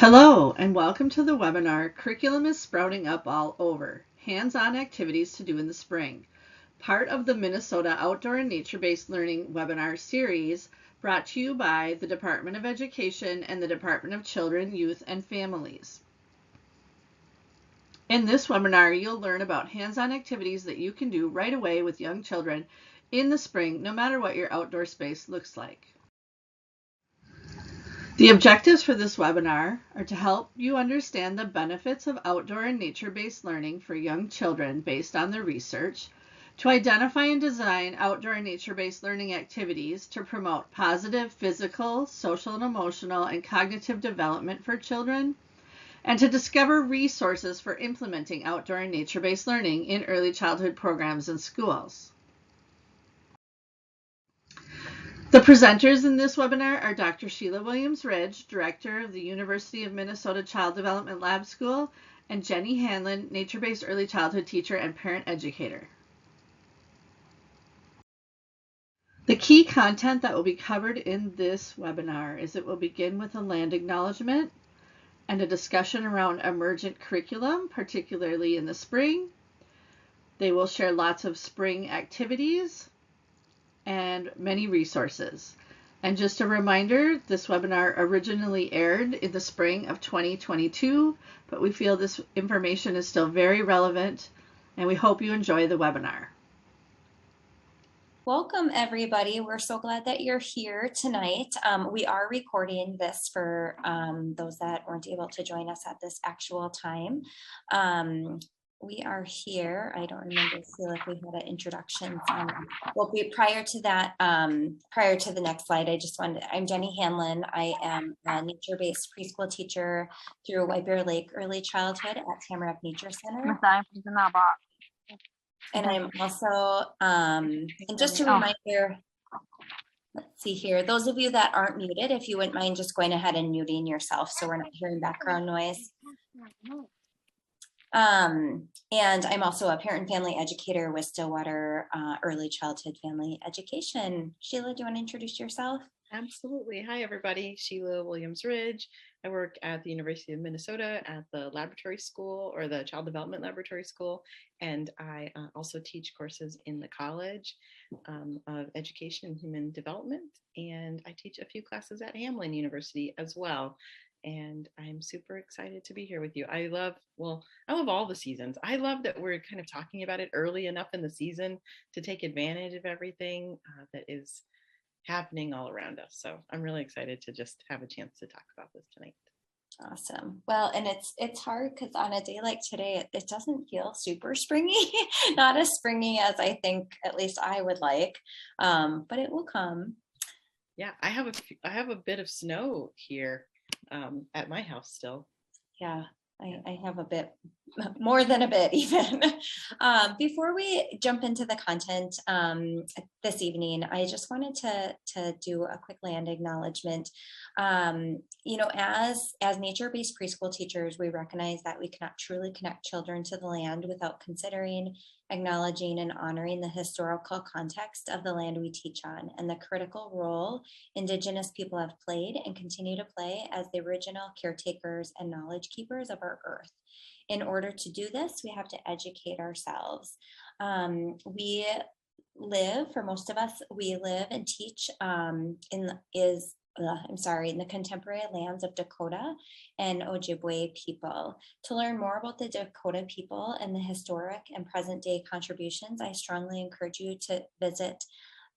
Hello, and welcome to the webinar, Curriculum is Sprouting Up All Over, Hands-on Activities to Do in the Spring, part of the Minnesota Outdoor and Nature-Based Learning webinar series brought to you by the Department of Education and the Department of Children, Youth, and Families. In this webinar, you'll learn about hands-on activities that you can do right away with young children in the spring, no matter what your outdoor space looks like. The objectives for this webinar are to help you understand the benefits of outdoor and nature-based learning for young children based on the research, to identify and design outdoor and nature-based learning activities to promote positive physical, social and emotional, and cognitive development for children, and to discover resources for implementing outdoor and nature-based learning in early childhood programs and schools. The presenters in this webinar are Dr. Sheila Williams-Ridge, Director of the University of Minnesota Child Development Lab School, and Jenny Hanlon, Nature-Based Early Childhood Teacher and Parent Educator. The key content that will be covered in this webinar is it will begin with a land acknowledgement and a discussion around emergent curriculum, particularly in the spring. They will share lots of spring activities and many resources. And just a reminder, this webinar originally aired in the spring of 2022, but we feel this information is still very relevant, and we hope you enjoy the webinar. Welcome, everybody. We're so glad that you're here tonight. We are recording this for those that weren't able to join us at this actual time. We are here. I don't remember, Sheila, if we had an introduction. Well, prior to that, prior to the next slide, I'm Jenny Hanlon. I am a nature-based preschool teacher through White Bear Lake Early Childhood at Tamarack Nature Center. And I'm also, and just a reminder, let's see here, those of you that aren't muted, if you wouldn't mind just going ahead and muting yourself so we're not hearing background noise. And I'm also a parent and family educator with Stillwater Early Childhood Family Education. Sheila, do you want to introduce yourself? Absolutely. Hi, everybody. Sheila Williams-Ridge. I work at the University of Minnesota at the laboratory school, or the Child Development Laboratory School, and I also teach courses in the College of Education and Human Development, and I teach a few classes at Hamline University as well. And I'm super excited to be here with you. I love all the seasons. I love that we're kind of talking about it early enough in the season to take advantage of everything that is happening all around us. So I'm really excited to just have a chance to talk about this tonight. Awesome. Well, and it's hard because on a day like today, it doesn't feel super springy, not as springy as I think at least I would like, but it will come. Yeah, I have a bit of snow here at my house still. Yeah, I have a bit, more than a bit even. Before we jump into the content this evening, I just wanted to do a quick land acknowledgement. You know, as nature-based preschool teachers, we recognize that we cannot truly connect children to the land without considering, acknowledging, and honoring the historical context of the land we teach on and the critical role Indigenous people have played and continue to play as the original caretakers and knowledge keepers of our earth. In order to do this, we have to educate ourselves. For most of us, we live and teach in the contemporary lands of Dakota and Ojibwe people. To learn more about the Dakota people and the historic and present day contributions, I strongly encourage you to visit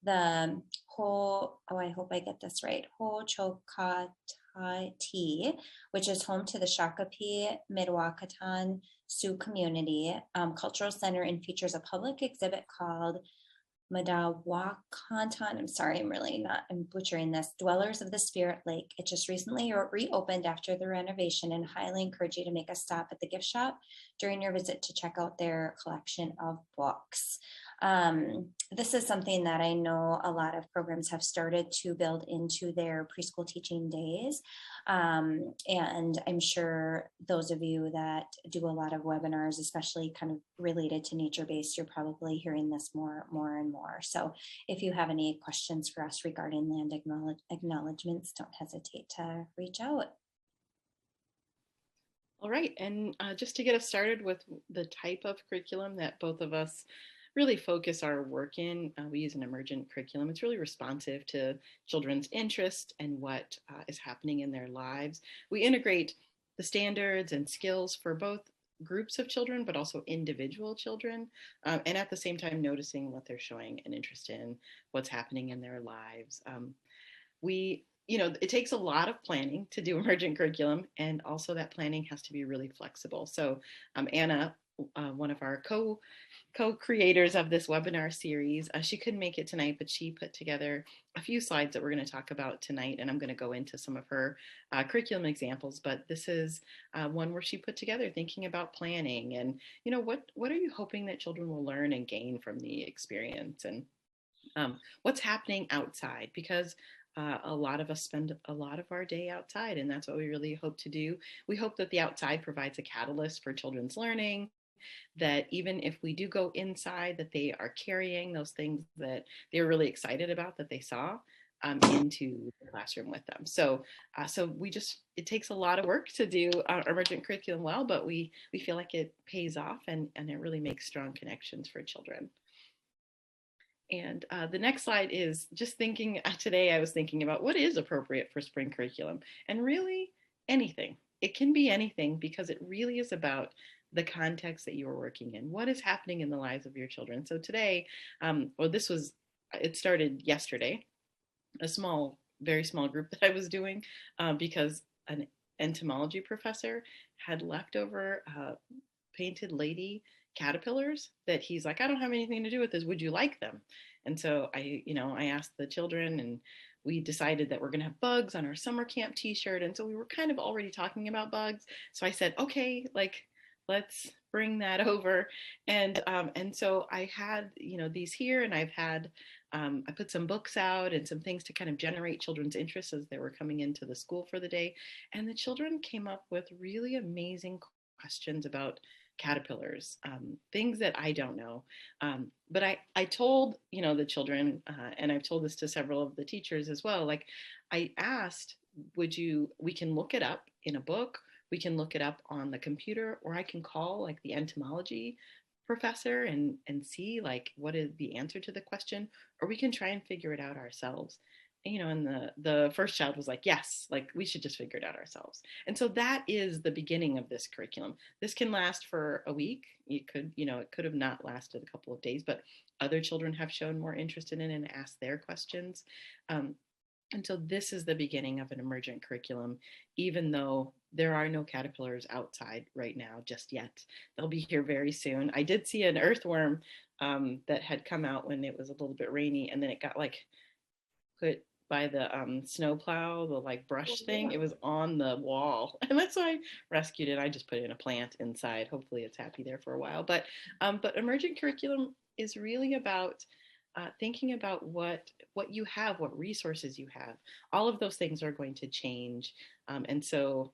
the I hope I get this right, Ho-Chokatati, which is home to the Shakopee Mdewakanton Sioux Community Cultural Center, and features a public exhibit called Mdewakanton, I'm butchering this, Dwellers of the Spirit Lake. It just recently reopened after the renovation, and highly encourage you to make a stop at the gift shop during your visit to check out their collection of books. This is something that I know a lot of programs have started to build into their preschool teaching days. And I'm sure those of you that do a lot of webinars, especially kind of related to nature-based, you're probably hearing this more and more. So if you have any questions for us regarding land acknowledgements, don't hesitate to reach out. All right, and just to get us started with the type of curriculum that both of us really focus our work in, we use an emergent curriculum. It's really responsive to children's interest and what is happening in their lives. We integrate the standards and skills for both groups of children, but also individual children, and at the same time noticing what they're showing an interest in, what's happening in their lives. We it takes a lot of planning to do emergent curriculum, and also that planning has to be really flexible. So Anna, one of our co-creators of this webinar series, she couldn't make it tonight, but she put together a few slides that we're going to talk about tonight, and I'm going to go into some of her curriculum examples. But this is one where she put together thinking about planning and what are you hoping that children will learn and gain from the experience, and what's happening outside, because a lot of us spend a lot of our day outside, and that's what we really hope to do. We hope that the outside provides a catalyst for children's learning, that even if we do go inside, that they are carrying those things that they're really excited about that they saw into the classroom with them. So it takes a lot of work to do emergent curriculum well, but we feel like it pays off, and it really makes strong connections for children. And the next slide is just thinking, today I was thinking about what is appropriate for spring curriculum, and really anything. It can be anything, because it really is about the context that you are working in. What is happening in the lives of your children? So today, it started yesterday, a very small group that I was doing because an entomology professor had leftover painted lady caterpillars that he's like, I don't have anything to do with this. Would you like them? And so I asked the children, and we decided that we're going to have bugs on our summer camp t-shirt. And so we were kind of already talking about bugs. So I said, okay, let's bring that over. And so I had, these here, and I put some books out and some things to kind of generate children's interest as they were coming into the school for the day. And the children came up with really amazing questions about caterpillars, things that I don't know. But I told, the children, and I've told this to several of the teachers as well, like I asked, we can look it up in a book, we can look it up on the computer, or I can call like the entomology professor and see like what is the answer to the question, or we can try and figure it out ourselves. And the first child was like, yes, like we should just figure it out ourselves. And so that is the beginning of this curriculum. This can last for a week. It could have not lasted a couple of days, but other children have shown more interest in it and asked their questions. And so this is the beginning of an emergent curriculum, even though there are no caterpillars outside right now just yet. They'll be here very soon. I did see an earthworm that had come out when it was a little bit rainy, and then it got like put by the snowplow, the like brush thing. It was on the wall, and that's why I rescued it. I just put it in a plant inside. Hopefully it's happy there for a while. But emergent curriculum is really about thinking about what you have, what resources you have. All of those things are going to change, and so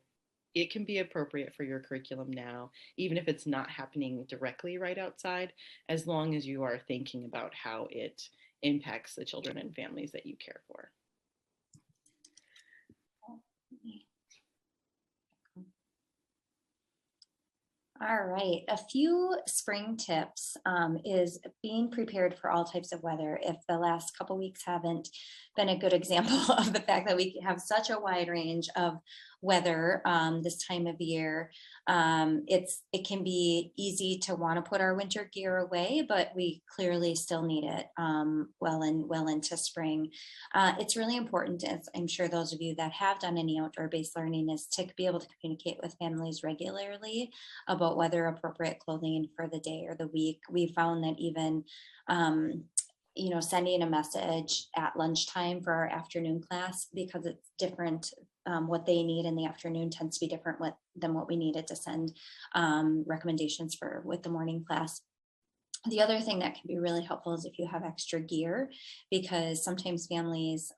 it can be appropriate for your curriculum now, even if it's not happening directly right outside, as long as you are thinking about how it impacts the children and families that you care for. All right, a few spring tips is being prepared for all types of weather. If the last couple weeks haven't been a good example of the fact that we have such a wide range of weather this time of year, it can be easy to want to put our winter gear away, but we clearly still need it well into spring. It's really important, as I'm sure those of you that have done any outdoor-based learning, is to be able to communicate with families regularly about weather appropriate clothing for the day or the week. We found that even sending a message at lunchtime for our afternoon class, because it's different, what they need in the afternoon tends to be different than what we needed to send recommendations for with the morning class. The other thing that can be really helpful is if you have extra gear, because sometimes families,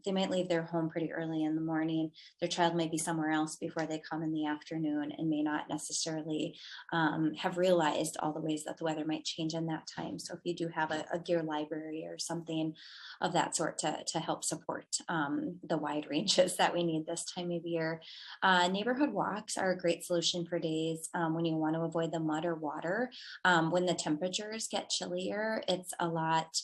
they might leave their home pretty early in the morning. Their child may be somewhere else before they come in the afternoon and may not necessarily have realized all the ways that the weather might change in that time. So if you do have a gear library or something of that sort to help support the wide ranges that we need this time of year. Neighborhood walks are a great solution for days when you want to avoid the mud or water. When the temperatures get chillier, it's a lot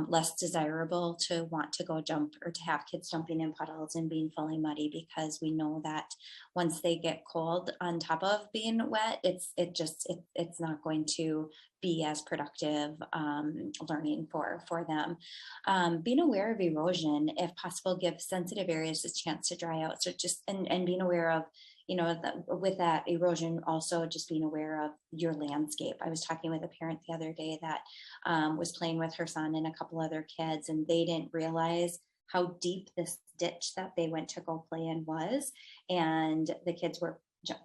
less desirable to want to go jump or to have kids jumping in puddles and being fully muddy, because we know that once they get cold on top of being wet, it's not going to be as productive learning for them. Being aware of erosion, if possible, give sensitive areas a chance to dry out. So just and being aware of, with that erosion, also just being aware of your landscape. I was talking with a parent the other day that was playing with her son and a couple other kids, and they didn't realize how deep this ditch that they went to go play in was. And the kids were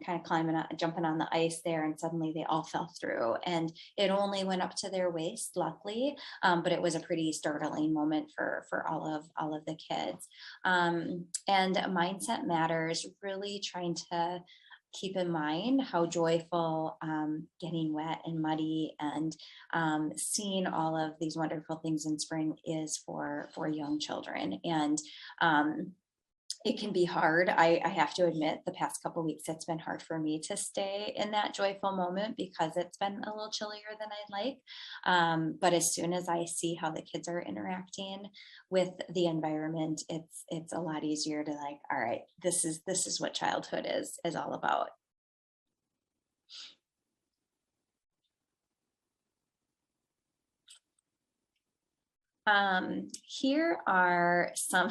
kind of climbing up, jumping on the ice there, and suddenly they all fell through. And it only went up to their waist, luckily, but it was a pretty startling moment for all of the kids. And mindset matters. Really trying to keep in mind how joyful getting wet and muddy and seeing all of these wonderful things in spring is for young children. And it can be hard. I have to admit, the past couple of weeks, it's been hard for me to stay in that joyful moment because it's been a little chillier than I'd like. But as soon as I see how the kids are interacting with the environment, it's a lot easier to like, all right, this is what childhood is all about. Here are some,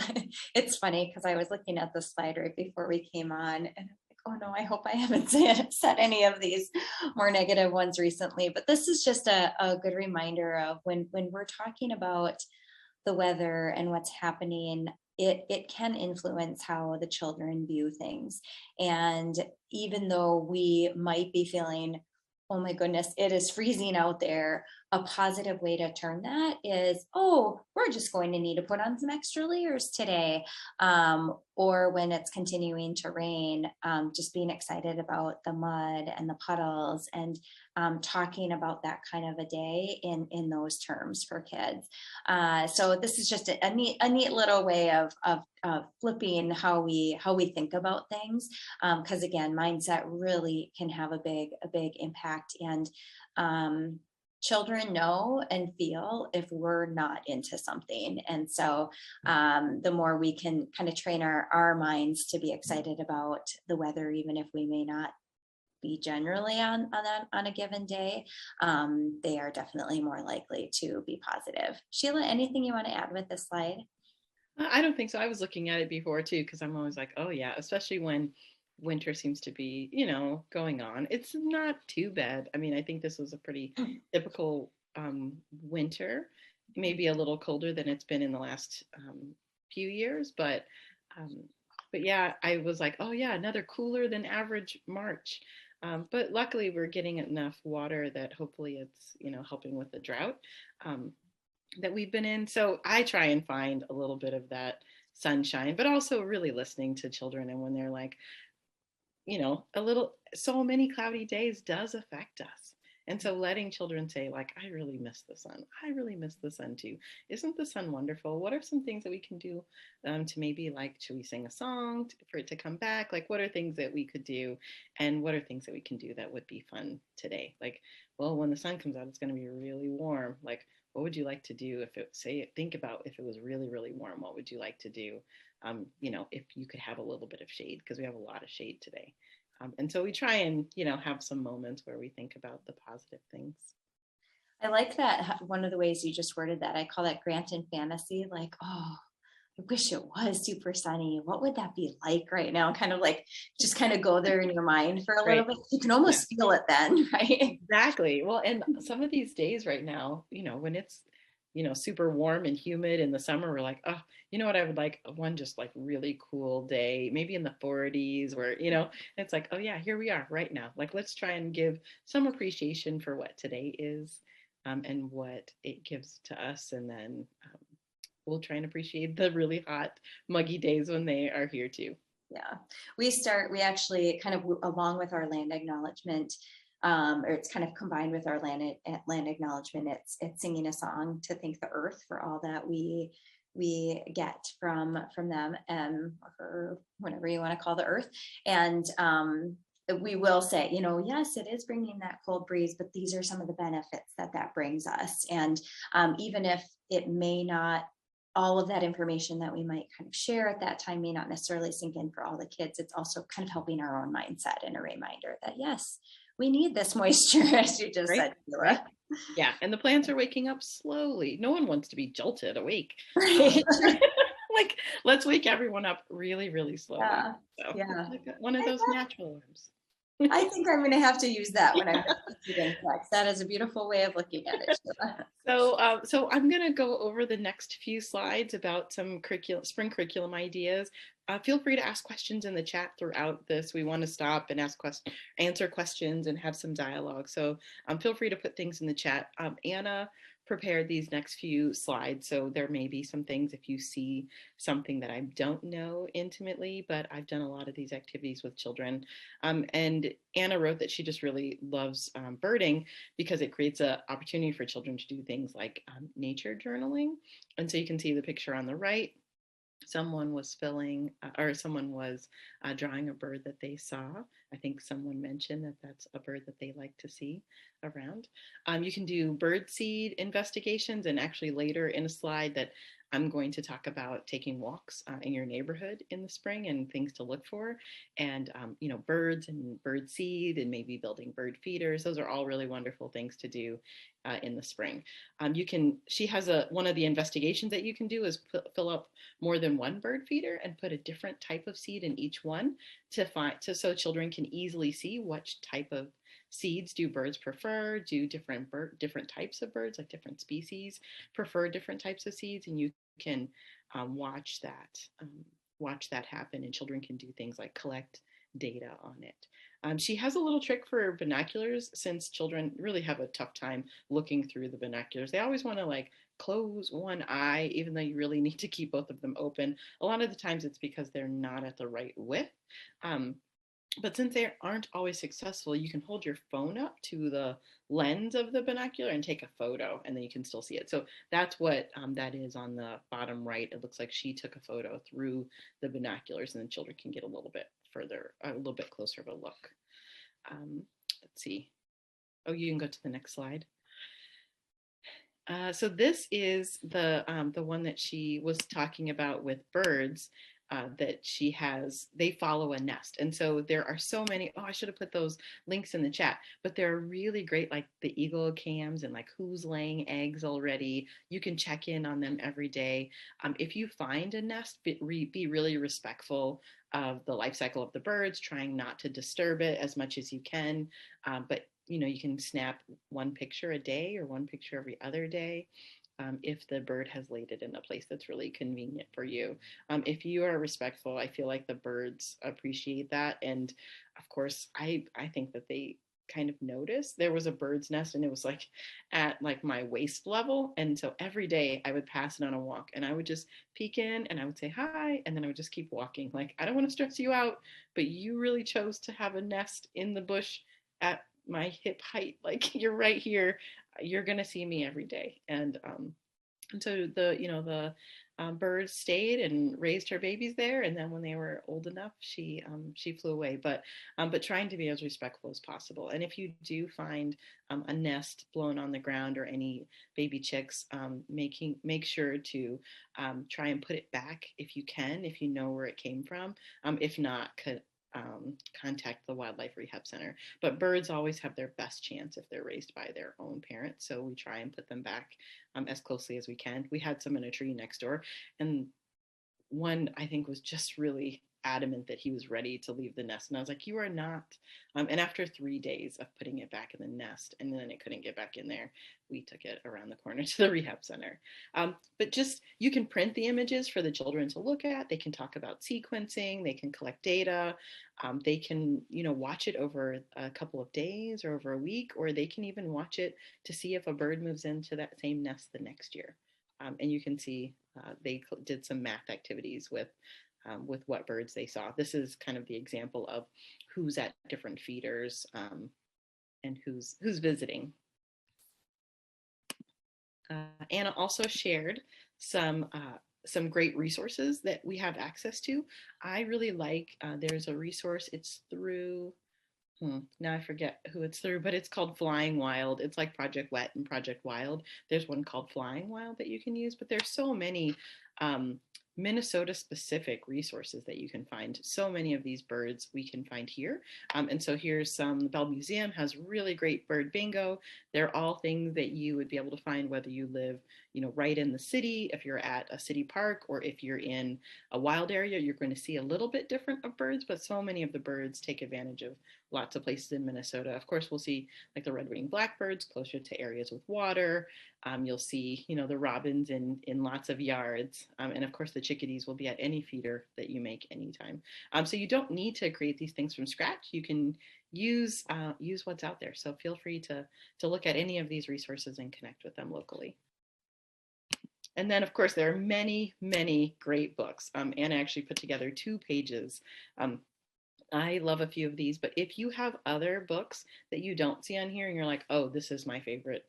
it's funny because I was looking at the slide right before we came on, and I'm like, oh no, I hope I haven't said any of these more negative ones recently, but this is just a good reminder of when we're talking about the weather and what's happening, it can influence how the children view things. And even though we might be feeling, oh my goodness, it is freezing out there, a positive way to turn that is, oh, we're just going to need to put on some extra layers today. Or when it's continuing to rain, just being excited about the mud and the puddles, and talking about that kind of a day in those terms for kids. So this is just a neat little way of flipping how we think about things, because again, mindset really can have a big impact. And children know and feel if we're not into something. And so the more we can kind of train our minds to be excited about the weather, even if we may not be generally on a given day, they are definitely more likely to be positive. Sheila, anything you want to add with this slide? I don't think so. I was looking at it before too, because I'm always like, oh yeah, especially when winter seems to be, going on. It's not too bad. I mean, I think this was a pretty typical winter, maybe a little colder than it's been in the last few years, but yeah, I was like, oh yeah, another cooler than average March. But luckily we're getting enough water that hopefully it's, helping with the drought that we've been in. So I try and find a little bit of that sunshine, but also really listening to children. And when they're like, so many cloudy days does affect us. And so letting children say, like, I really miss the sun. I really miss the sun too. Isn't the sun wonderful? What are some things that we can do to maybe, like, should we sing a song for it to come back? Like, what are things that we could do? And what are things that we can do that would be fun today? Like, well, when the sun comes out, it's going to be really warm. Like, what would you like to do think about if it was really, really warm, what would you like to do? If you could have a little bit of shade, because we have a lot of shade today. And so we try and, have some moments where we think about the positive things. I like that. One of the ways you just worded that, I call that grant and fantasy. Like, oh, I wish it was super sunny. What would that be like right now? Kind of like, just kind of go there in your mind for a little bit. You can almost feel it then, right? Exactly. Well, and some of these days right now, when it's, super warm and humid in the summer, we're like, oh, you know what, I would like one just like really cool day, maybe in the 40s where, it's like, oh yeah, here we are right now. Like, let's try and give some appreciation for what today is. and what it gives to us. And then we'll try and appreciate the really hot, muggy days when they are here too. Yeah, we actually kind of, along with our land acknowledgement, or it's kind of combined with our land acknowledgement. It's singing a song to thank the earth for all that we get from them, or whatever you want to call the earth. And we will say, yes, it is bringing that cold breeze, but these are some of the benefits that brings us. And even if it may not, all of that information that we might kind of share at that time may not necessarily sink in for all the kids, it's also kind of helping our own mindset and a reminder that, yes, we need this moisture, as you just said, Sheila. Right. Yeah, and the plants are waking up slowly. No one wants to be jolted awake. Right. Like, let's wake everyone up really, really slowly. Yeah. So, Yeah. like one of those natural alarms. I think I'm going to have to use that when I'm teaching flex. That is a beautiful way of looking at it, Sheila. So I'm going to go over the next few slides about some spring curriculum ideas. Feel free to ask questions in the chat throughout this. We want to stop and answer questions and have some dialogue. So feel free to put things in the chat. Anna prepared these next few slides, so there may be some things if you see something that I don't know intimately, but I've done a lot of these activities with children. And Anna wrote that she just really loves birding because it creates an opportunity for children to do things like nature journaling. And so you can see the picture on the right. Someone was drawing a bird that they saw. I think someone mentioned that that's a bird that they like to see around. You can do bird seed investigations, and actually later in a slide that I'm going to talk about taking walks in your neighborhood in the spring and things to look for, and birds and bird seed, and maybe building bird feeders. Those are all really wonderful things to do in the spring. She has one of the investigations that you can do is fill up more than one bird feeder and put a different type of seed in each one so children can easily see which type of seeds do birds prefer, do different types of birds, like different species, prefer different types of seeds, and you can watch that happen, and children can do things like collect data on it. She has a little trick for binoculars, since children really have a tough time looking through the binoculars. They always want to close one eye, even though you really need to keep both of them open. A lot of the times it's because they're not at the right width. But since they aren't always successful, you can hold your phone up to the lens of the binocular and take a photo, and then you can still see it. So that's what that is on the bottom right. It looks like she took a photo through the binoculars, and then children can get a little bit closer of a look. Let's see. Oh, you can go to the next slide. So this is the one that she was talking about with birds. That she has, they follow a nest. And so there are so many, I should have put those links in the chat, but they're really great, like the eagle cams and who's laying eggs already. You can check in on them every day. If you find a nest, be really respectful of the life cycle of the birds, trying not to disturb it as much as you can. But you can snap one picture a day or one picture every other day. If the bird has laid it in a place that's really convenient for you. If you are respectful, I feel like the birds appreciate that. And of course, I think that they kind of notice. There was a bird's nest, and it was at my waist level. And so every day I would pass it on a walk, and I would just peek in and I would say hi, and then I would just keep walking. I don't want to stress you out, but you really chose to have a nest in the bush at my hip height. You're right here. You're gonna see me every day. And so the birds stayed and raised her babies there, and then when they were old enough, she flew away. But trying to be as respectful as possible. And if you do find a nest blown on the ground or any baby chicks, make sure to try and put it back if you can, if you know where it came from. If not, contact the Wildlife Rehab Center. But birds always have their best chance if they're raised by their own parents. So we try and put them back as closely as we can. We had some in a tree next door, and one I think was just really adamant that he was ready to leave the nest. And I was like, you are not. And after 3 days of putting it back in the nest, and then it couldn't get back in there, we took it around the corner to the rehab center. But just, you can print the images for the children to look at. They can talk about sequencing. They can collect data. They can, watch it over a couple of days or over a week, or they can even watch it to see if a bird moves into that same nest the next year. And you can see they did some math activities with what birds they saw. This is kind of the example of who's at different feeders and who's visiting. Anna also shared some great resources that we have access to. I really like, there's a resource, it's through, now I forget who it's through, but it's called Flying Wild. It's like Project Wet and Project Wild. There's one called Flying Wild that you can use, but there's so many Minnesota specific resources that you can find. So many of these birds we can find here. And so here's some. The Bell Museum has really great bird bingo. They're all things that you would be able to find whether you live, right in the city, if you're at a city park, or if you're in a wild area. You're going to see a little bit different of birds, but so many of the birds take advantage of lots of places in Minnesota. Of course, we'll see like the red-winged blackbirds closer to areas with water. You'll see, the robins in lots of yards. And of course, the chickadees will be at any feeder that you make anytime. So you don't need to create these things from scratch. You can use what's out there. So feel free to look at any of these resources and connect with them locally. And then, of course, there are many, many great books. Anna actually put together 2 pages. I love a few of these, but if you have other books that you don't see on here and you're like, oh, this is my favorite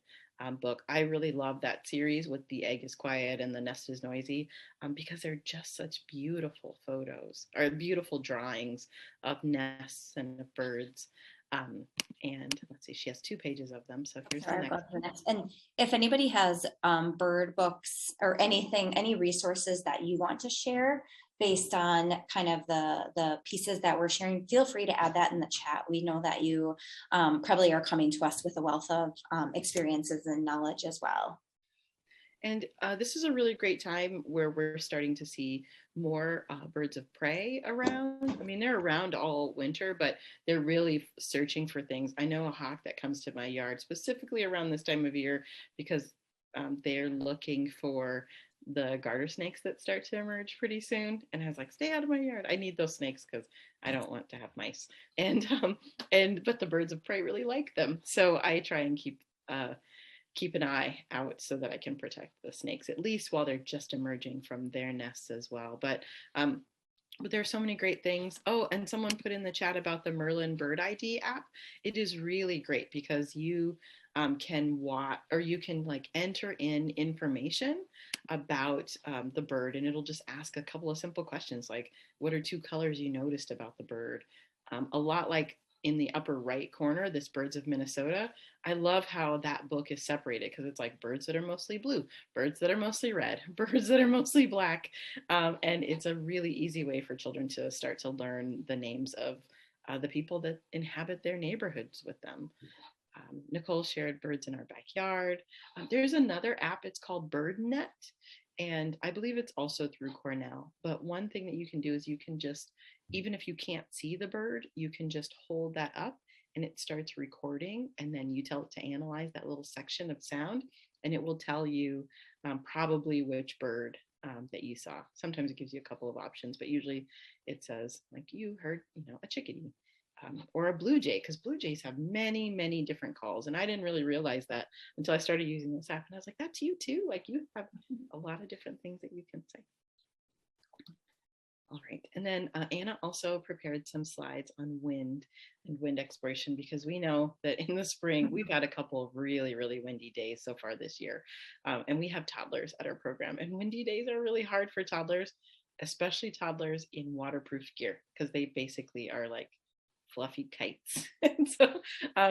book, I really love that series with The Egg is Quiet and The Nest is Noisy, because they're just such beautiful photos or beautiful drawings of nests and of birds. And let's see, she has 2 pages of them. So here's the next. And if anybody has bird books or anything, any resources that you want to share based on kind of the pieces that we're sharing, feel free to add that in the chat. We know that you probably are coming to us with a wealth of experiences and knowledge as well. And this is a really great time where we're starting to see more birds of prey around. I mean, they're around all winter, but they're really searching for things. I know a hawk that comes to my yard specifically around this time of year because they're looking for the garter snakes that start to emerge pretty soon. And I was like, stay out of my yard. I need those snakes because I don't want to have mice. But the birds of prey really like them. So I try and keep an eye out so that I can protect the snakes, at least while they're just emerging from their nests as well. But there are so many great things. Oh, and someone put in the chat about the Merlin Bird ID app. It is really great because you can watch, or you can like enter in information about the bird, and it'll just ask a couple of simple questions like, what are 2 colors you noticed about the bird? A lot like in the upper right corner, this Birds of Minnesota. I love how that book is separated because it's like birds that are mostly blue, birds that are mostly red, birds that are mostly black. And it's a really easy way for children to start to learn the names of the people that inhabit their neighborhoods with them. Nicole shared Birds in Our Backyard. There's another app, it's called BirdNet. And I believe it's also through Cornell. But one thing that you can do is you can just, even if you can't see the bird, you can just hold that up and it starts recording. And then you tell it to analyze that little section of sound and it will tell you probably which bird that you saw. Sometimes it gives you a couple of options, but usually it says like you heard, a chickadee. Or a blue jay, because blue jays have many, many different calls. And I didn't really realize that until I started using this app. And I was like, that's you too. Like you have a lot of different things that you can say. All right. And then Anna also prepared some slides on wind and wind exploration, because we know that in the spring, we've got a couple of really, really windy days so far this year. And we have toddlers at our program. And windy days are really hard for toddlers, especially toddlers in waterproof gear, because they basically are like fluffy kites. And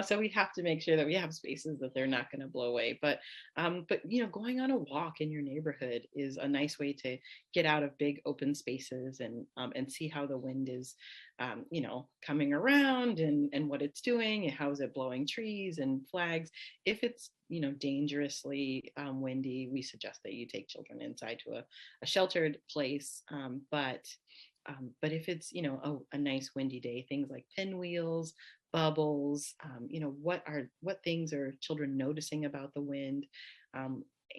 so we have to make sure that we have spaces that they're not going to blow away. But going on a walk in your neighborhood is a nice way to get out of big open spaces and see how the wind is coming around and what it's doing and how is it blowing trees and flags. If it's dangerously windy, we suggest that you take children inside to a sheltered place. But But if it's, a nice windy day, things like pinwheels, bubbles, what things are children noticing about the wind?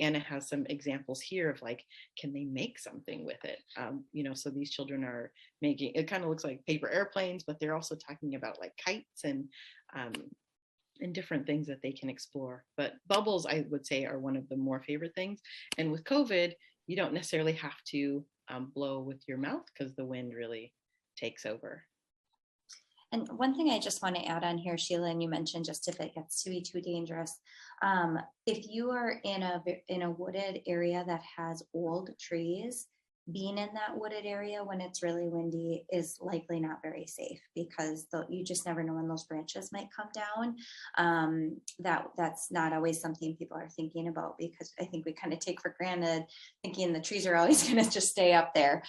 Anna has some examples here of like, can they make something with it? So these children are making, it kind of looks like paper airplanes, but they're also talking about like kites and different things that they can explore. But bubbles, I would say, are one of the more favorite things. And with COVID, you don't necessarily have to blow with your mouth because the wind really takes over. And one thing I just want to add on here, Sheila, and you mentioned just if it gets to be too dangerous, if you are in a wooded area that has old trees, being in that wooded area when it's really windy is likely not very safe, because you just never know when those branches might come down. That's not always something people are thinking about, because I think we kind of take for granted thinking the trees are always going to just stay up there.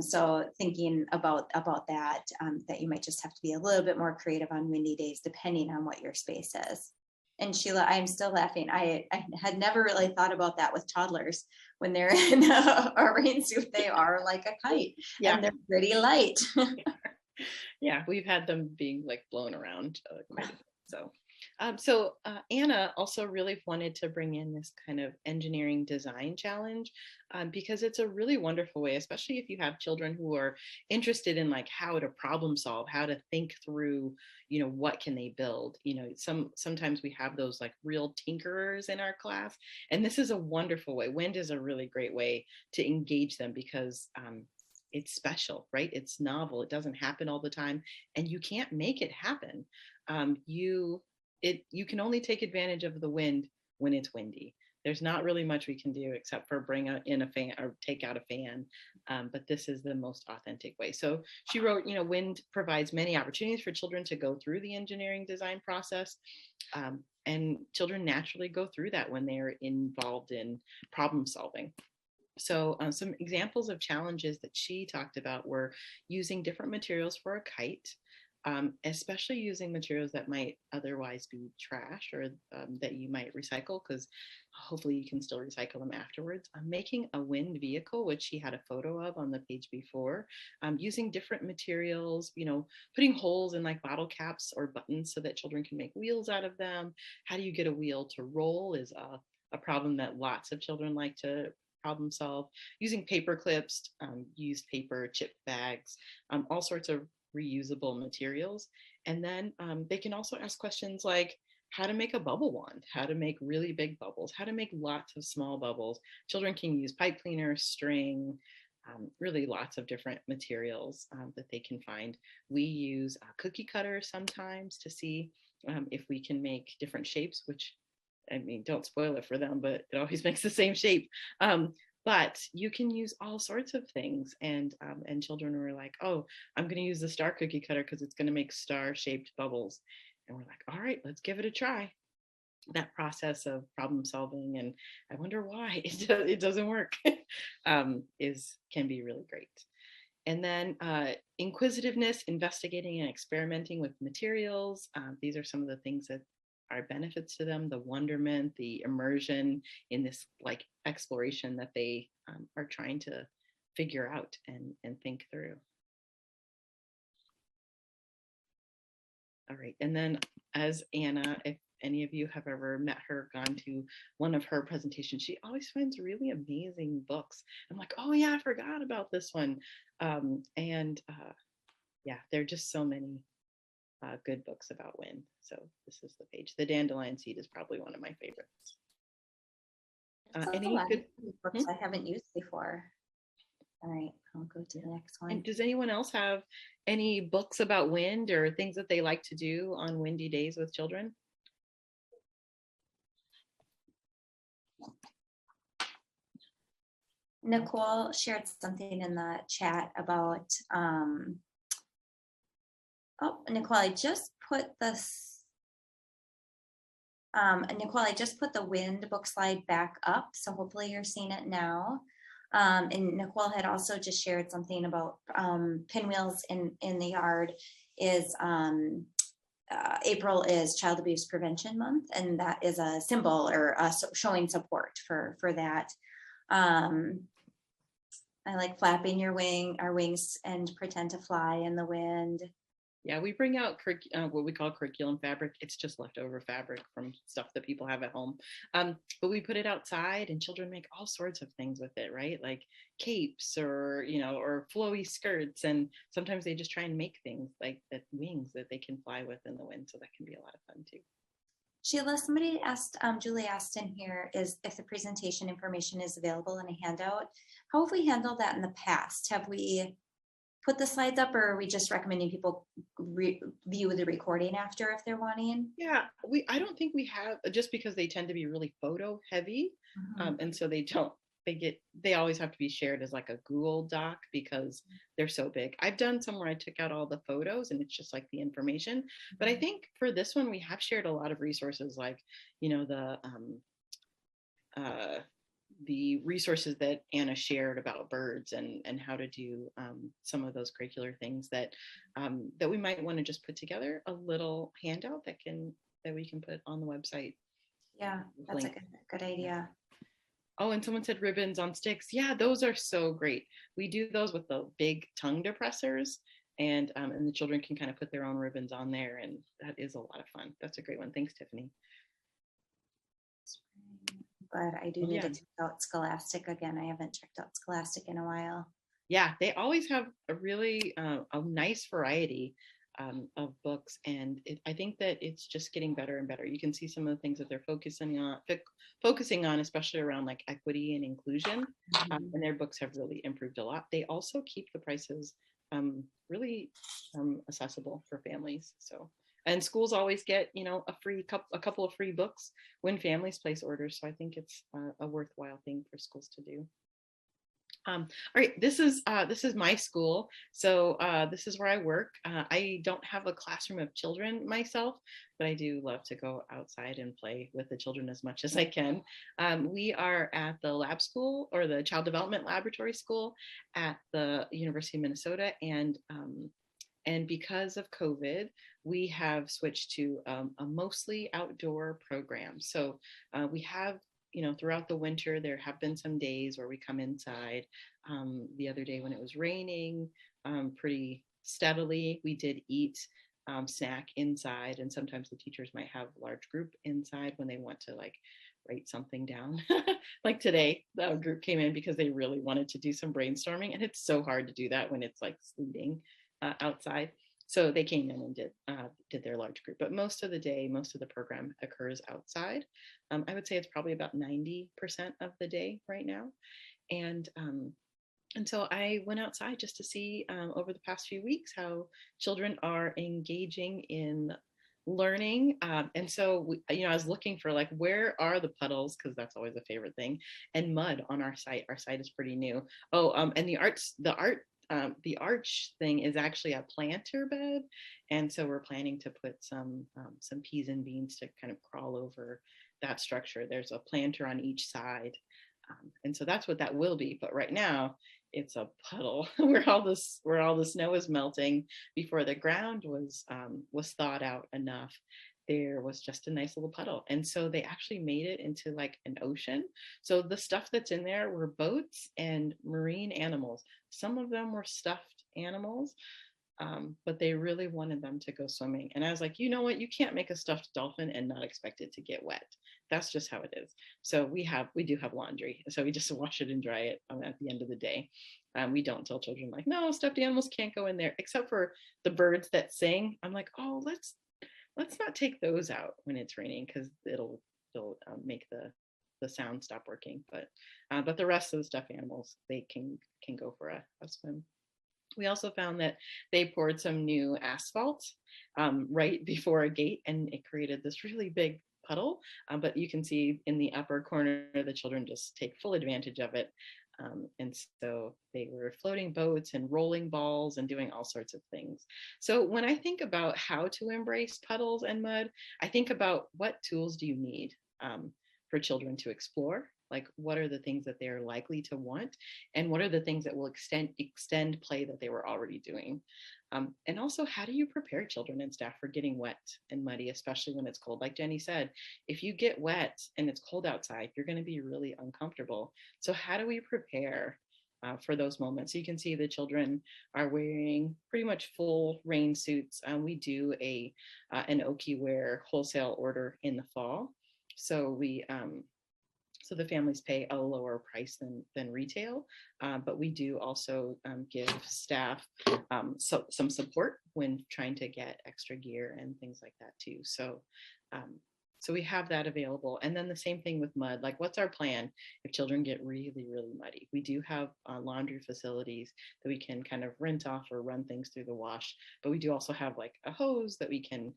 So thinking about that, that you might just have to be a little bit more creative on windy days, depending on what your space is. And Sheila, I'm still laughing. I had never really thought about that with toddlers. When they're in a rain suit, they are like a kite, and they're pretty light. Yeah, we've had them being like blown around quite a bit. So Anna also really wanted to bring in this kind of engineering design challenge, because it's a really wonderful way, especially if you have children who are interested in like how to problem solve, how to think through, what can they build? Sometimes we have those like real tinkerers in our class, and this is a wonderful way. Wind is a really great way to engage them, because it's special, right? It's novel. It doesn't happen all the time, and you can't make it happen. You can only take advantage of the wind when it's windy. There's not really much we can do except for bring in a fan or take out a fan. But this is the most authentic way. So she wrote, wind provides many opportunities for children to go through the engineering design process. And children naturally go through that when they're involved in problem solving. So some examples of challenges that she talked about were using different materials for a kite, especially using materials that might otherwise be trash, or that you might recycle, because hopefully you can still recycle them afterwards. Making a wind vehicle, which she had a photo of on the page before, using different materials, putting holes in like bottle caps or buttons so that children can make wheels out of them. How do you get a wheel to roll is a problem that lots of children like to problem solve. Using paper clips, used paper, chip bags, all sorts of reusable materials. And then they can also ask questions like how to make a bubble wand, how to make really big bubbles, how to make lots of small bubbles. Children can use pipe cleaner, string, really lots of different materials that they can find. We use cookie cutters sometimes to see if we can make different shapes, which, I mean, don't spoil it for them, but it always makes the same shape. But you can use all sorts of things, and children were like, "Oh, I'm going to use the star cookie cutter because it's going to make star-shaped bubbles." And we're like, "All right, let's give it a try." That process of problem solving, and I wonder why it doesn't work, can be really great. And then inquisitiveness, investigating and experimenting with materials. These are some of the things that are benefits to them, the wonderment, the immersion in this like exploration that they are trying to figure out and think through. All right, and then as Anna, if any of you have ever met her, gone to one of her presentations, she always finds really amazing books. I'm like, oh yeah, I forgot about this one. Yeah, there are just so many good books about wind. So this is the page. The Dandelion Seed is probably one of my favorites. Any good books I haven't used before? All right, I'll go to the next one. And does anyone else have any books about wind or things that they like to do on windy days with children? Nicole shared something in the chat about, oh, Nicole, I just put this, Nicole, I just put the wind book slide back up, so hopefully you're seeing it now. And Nicole had also just shared something about pinwheels in the yard. April is Child Abuse Prevention Month, and that is a symbol or showing support for that. I like flapping our wings and pretend to fly in the wind. Yeah, we bring out what we call curriculum fabric. It's just leftover fabric from stuff that people have at home. But we put it outside and children make all sorts of things with it, right? Like capes or, or flowy skirts. And sometimes they just try and make things like that wings that they can fly with in the wind. So that can be a lot of fun too. Sheila, somebody asked, Julie asked in here, is if the presentation information is available in a handout. How have we handled that in the past? Have we put the slides up, or are we just recommending people view the recording after if they're wanting? Yeah, I don't think we have, just because they tend to be really photo heavy. And so they always have to be shared as like a Google Doc because they're so big. I've done some where I took out all the photos and it's just like the information. But I think for this one, we have shared a lot of resources like, the resources that Anna shared about birds and how to do some of those curricular things that we might want to just put together a little handout that we can put on the website. Yeah, that's a good idea. Oh, and someone said ribbons on sticks. Yeah, those are so great. We do those with the big tongue depressors, and the children can kind of put their own ribbons on there, and that is a lot of fun. That's a great one. Thanks, Tiffany. But I do need to check out Scholastic again. I haven't checked out Scholastic in a while. Yeah, they always have a really a nice variety of books, and I think that it's just getting better and better. You can see some of the things that they're focusing on, especially around like equity and inclusion, and their books have really improved a lot. They also keep the prices really accessible for families. So. And schools always get, a couple of free books when families place orders. So I think it's a worthwhile thing for schools to do. All right, this is my school. So this is where I work. I don't have a classroom of children myself, but I do love to go outside and play with the children as much as I can. We are at the lab school, or the Child Development Laboratory School at the University of Minnesota, and because of COVID, we have switched to a mostly outdoor program. So we have, throughout the winter, there have been some days where we come inside. The other day when it was raining pretty steadily, we did eat snack inside. And sometimes the teachers might have a large group inside when they want to write something down. Like today, the group came in because they really wanted to do some brainstorming. And it's so hard to do that when it's like sleeting outside. So they came in and did their large group, but most of the program occurs outside. I would say it's probably about 90% of the day right now. And so I went outside just to see over the past few weeks how children are engaging in learning. And so, I was looking for where are the puddles? Because that's always a favorite thing, and mud on our site. Our site is pretty new. Oh, and the arch thing is actually a planter bed, and so we're planning to put some peas and beans to kind of crawl over that structure. There's a planter on each side, and so that's what that will be. But right now, it's a puddle where all the snow is melting. Before the ground was thawed out enough, there was just a nice little puddle. And so they actually made it into like an ocean. So the stuff that's in there were boats and marine animals. Some of them were stuffed animals, but they really wanted them to go swimming. And I was like, you know what? You can't make a stuffed dolphin and not expect it to get wet. That's just how it is. So we do have laundry. So we just wash it and dry it at the end of the day. We don't tell children no, stuffed animals can't go in there, except for the birds that sing. I'm like, oh, let's not take those out when it's raining, because they'll make the sound stop working. But the rest of the stuffed animals, they can go for a swim. We also found that they poured some new asphalt right before a gate, and it created this really big puddle. But you can see in the upper corner, the children just take full advantage of it. And so they were floating boats and rolling balls and doing all sorts of things. So when I think about how to embrace puddles and mud, I think about what tools do you need for children to explore? Like, what are the things that they're likely to want? And what are the things that will extend play that they were already doing? And also, how do you prepare children and staff for getting wet and muddy, especially when it's cold? Like Jenny said, if you get wet and it's cold outside, you're going to be really uncomfortable. So how do we prepare for those moments. So you can see the children are wearing pretty much full rain suits. We do an Oki wear wholesale order in the fall. So so the families pay a lower price than retail, but we do also give staff some support when trying to get extra gear and things like that too. So we have that available. And then the same thing with mud. Like, what's our plan if children get really, really muddy? We do have laundry facilities that we can kind of rinse off or run things through the wash, but we do also have like a hose that we can,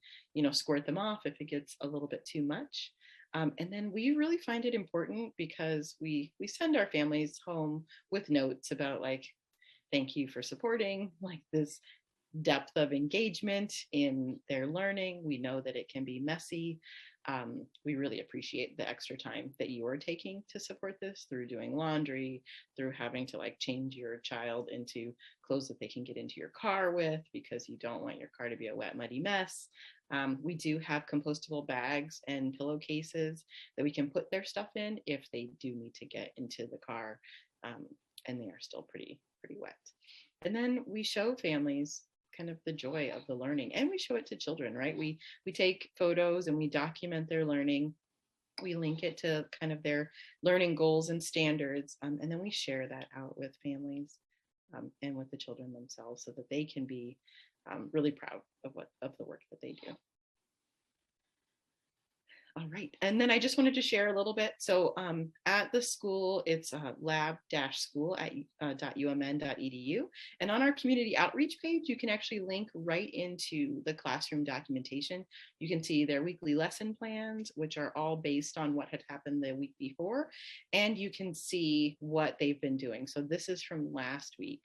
squirt them off if it gets a little bit too much. And then we really find it important because we send our families home with notes about like, thank you for supporting like this depth of engagement in their learning. We know that it can be messy. We really appreciate the extra time that you are taking to support this through doing laundry, through having to like change your child into clothes that they can get into your car with because you don't want your car to be a wet, muddy mess. We do have compostable bags and pillowcases that we can put their stuff in if they do need to get into the car and they are still pretty wet. And then we show families kind of the joy of the learning, and we show it to children, right? We take photos and we document their learning. We link it to kind of their learning goals and standards, and then we share that out with families and with the children themselves so that they can be really proud of the work that they do. All right, and then I just wanted to share a little bit. So at the school, it's lab-school at .umn.edu. And on our community outreach page, you can actually link right into the classroom documentation. You can see their weekly lesson plans, which are all based on what had happened the week before. And you can see what they've been doing. So this is from last week.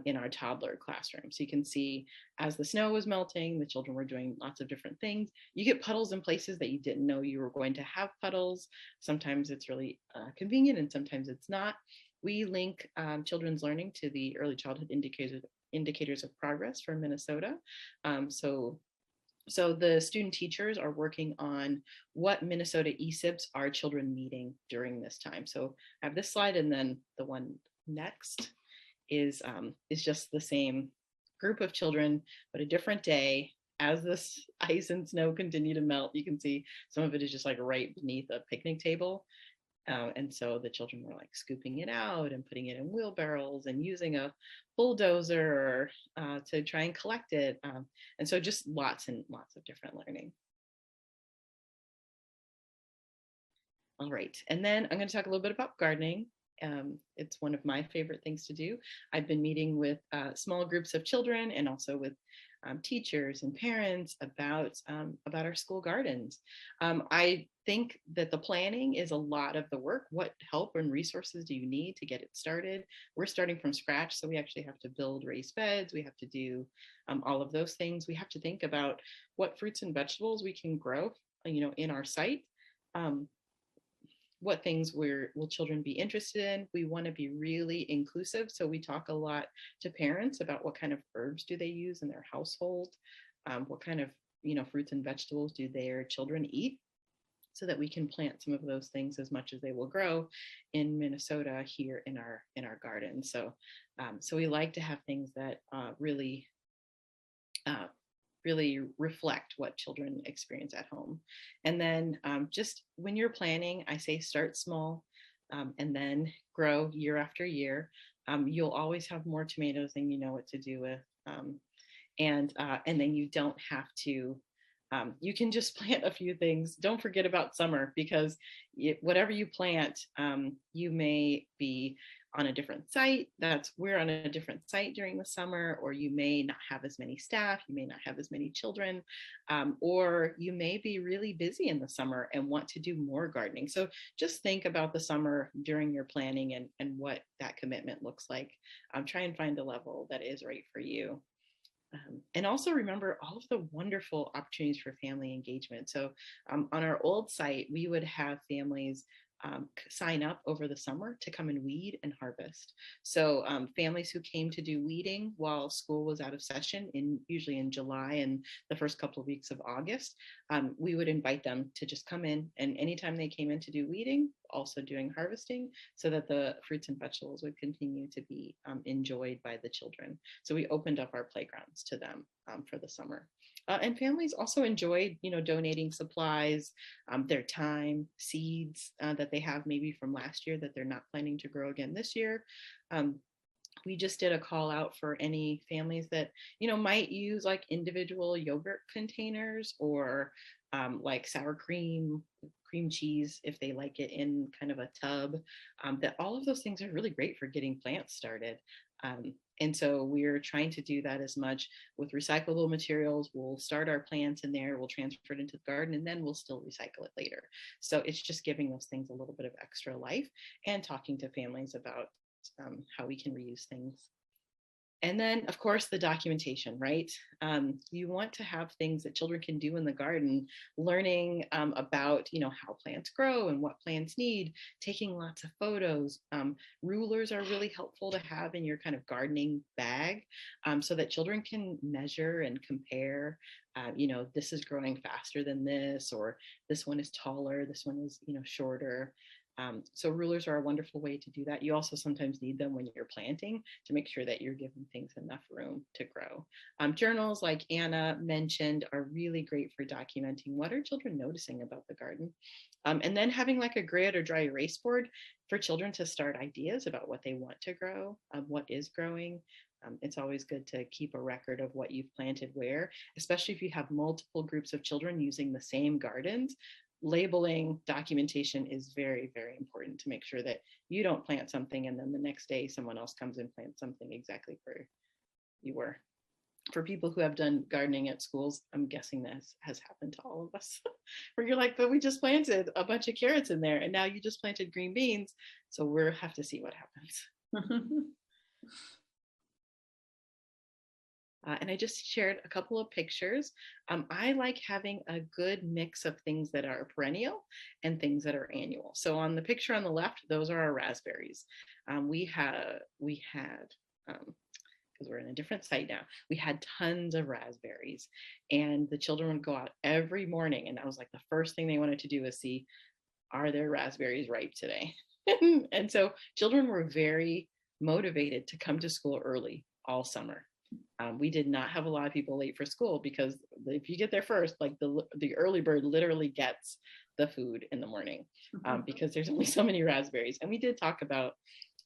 In our toddler classroom. So you can see as the snow was melting, the children were doing lots of different things. You get puddles in places that you didn't know you were going to have puddles. Sometimes it's really convenient and sometimes it's not. We link children's learning to the early childhood indicators of progress for Minnesota. So the student teachers are working on what Minnesota ESIBs are children meeting during this time. So I have this slide, and then the one next is just the same group of children, but a different day. As this ice and snow continue to melt, you can see some of it is just like right beneath a picnic table. And so the children were like scooping it out and putting it in wheelbarrows and using a bulldozer to try and collect it. And so just lots and lots of different learning. All right, and then I'm going to talk a little bit about gardening. It's one of my favorite things to do. I've been meeting with small groups of children and also with teachers and parents about our school gardens. I think that the planning is a lot of the work. What help and resources do you need to get it started? We're starting from scratch, so we actually have to build raised beds. We have to do all of those things. We have to think about what fruits and vegetables we can grow, in our site. What things will children be interested in? We want to be really inclusive. So we talk a lot to parents about what kind of herbs do they use in their household? What kind of, fruits and vegetables do their children eat? So that we can plant some of those things as much as they will grow in Minnesota here in our garden. So we like to have things that really reflect what children experience at home. And then just when you're planning, I say start small and then grow year after year. You'll always have more tomatoes than you know what to do with. And then you don't have to, you can just plant a few things. Don't forget about summer, because whatever you plant, you may be on a different site. We're on a different site during the summer, or you may not have as many staff, you may not have as many children, or you may be really busy in the summer and want to do more gardening. So just think about the summer during your planning and what that commitment looks like. Try and find a level that is right for you. And also remember all of the wonderful opportunities for family engagement. So on our old site, we would have families sign up over the summer to come and weed and harvest. So families who came to do weeding while school was out of session, usually in July and the first couple of weeks of August, we would invite them to just come in, and anytime they came in to do weeding, also doing harvesting, so that the fruits and vegetables would continue to be enjoyed by the children. So we opened up our playgrounds to them for the summer. And families also enjoyed, donating supplies, their time, seeds that they have maybe from last year that they're not planning to grow again this year. We just did a call out for any families that, might use like individual yogurt containers, or like sour cream cheese, if they like it in kind of a tub, that all of those things are really great for getting plants started. And so we're trying to do that as much with recyclable materials. We'll start our plants in there, we'll transfer it into the garden, and then we'll still recycle it later. So it's just giving those things a little bit of extra life and talking to families about how we can reuse things. And then, of course, the documentation, right? You want to have things that children can do in the garden, learning about, how plants grow and what plants need, taking lots of photos. Rulers are really helpful to have in your kind of gardening bag, so that children can measure and compare. This is growing faster than this, or this one is taller, this one is, shorter. So rulers are a wonderful way to do that. You also sometimes need them when you're planting to make sure that you're giving things enough room to grow. Journals, like Anna mentioned, are really great for documenting what are children noticing about the garden. And then having like a grid or dry erase board for children to start ideas about what they want to grow, what is growing. It's always good to keep a record of what you've planted where, especially if you have multiple groups of children using the same gardens. Labeling documentation is very, very important to make sure that you don't plant something and then the next day someone else comes and plants something exactly where you were. For people who have done gardening at schools, I'm guessing this has happened to all of us, where you're like, but we just planted a bunch of carrots in there and now you just planted green beans. So we'll have to see what happens. And I just shared a couple of pictures. I like having a good mix of things that are perennial and things that are annual. So on the picture on the left, those are our raspberries. We had, because we're in a different site now, we had tons of raspberries, and the children would go out every morning, and that was like the first thing they wanted to do is see, are there raspberries ripe today? And so children were very motivated to come to school early all summer. We did not have a lot of people late for school, because if you get there first, like the early bird literally gets the food in the morning, because there's only so many raspberries. And we did talk about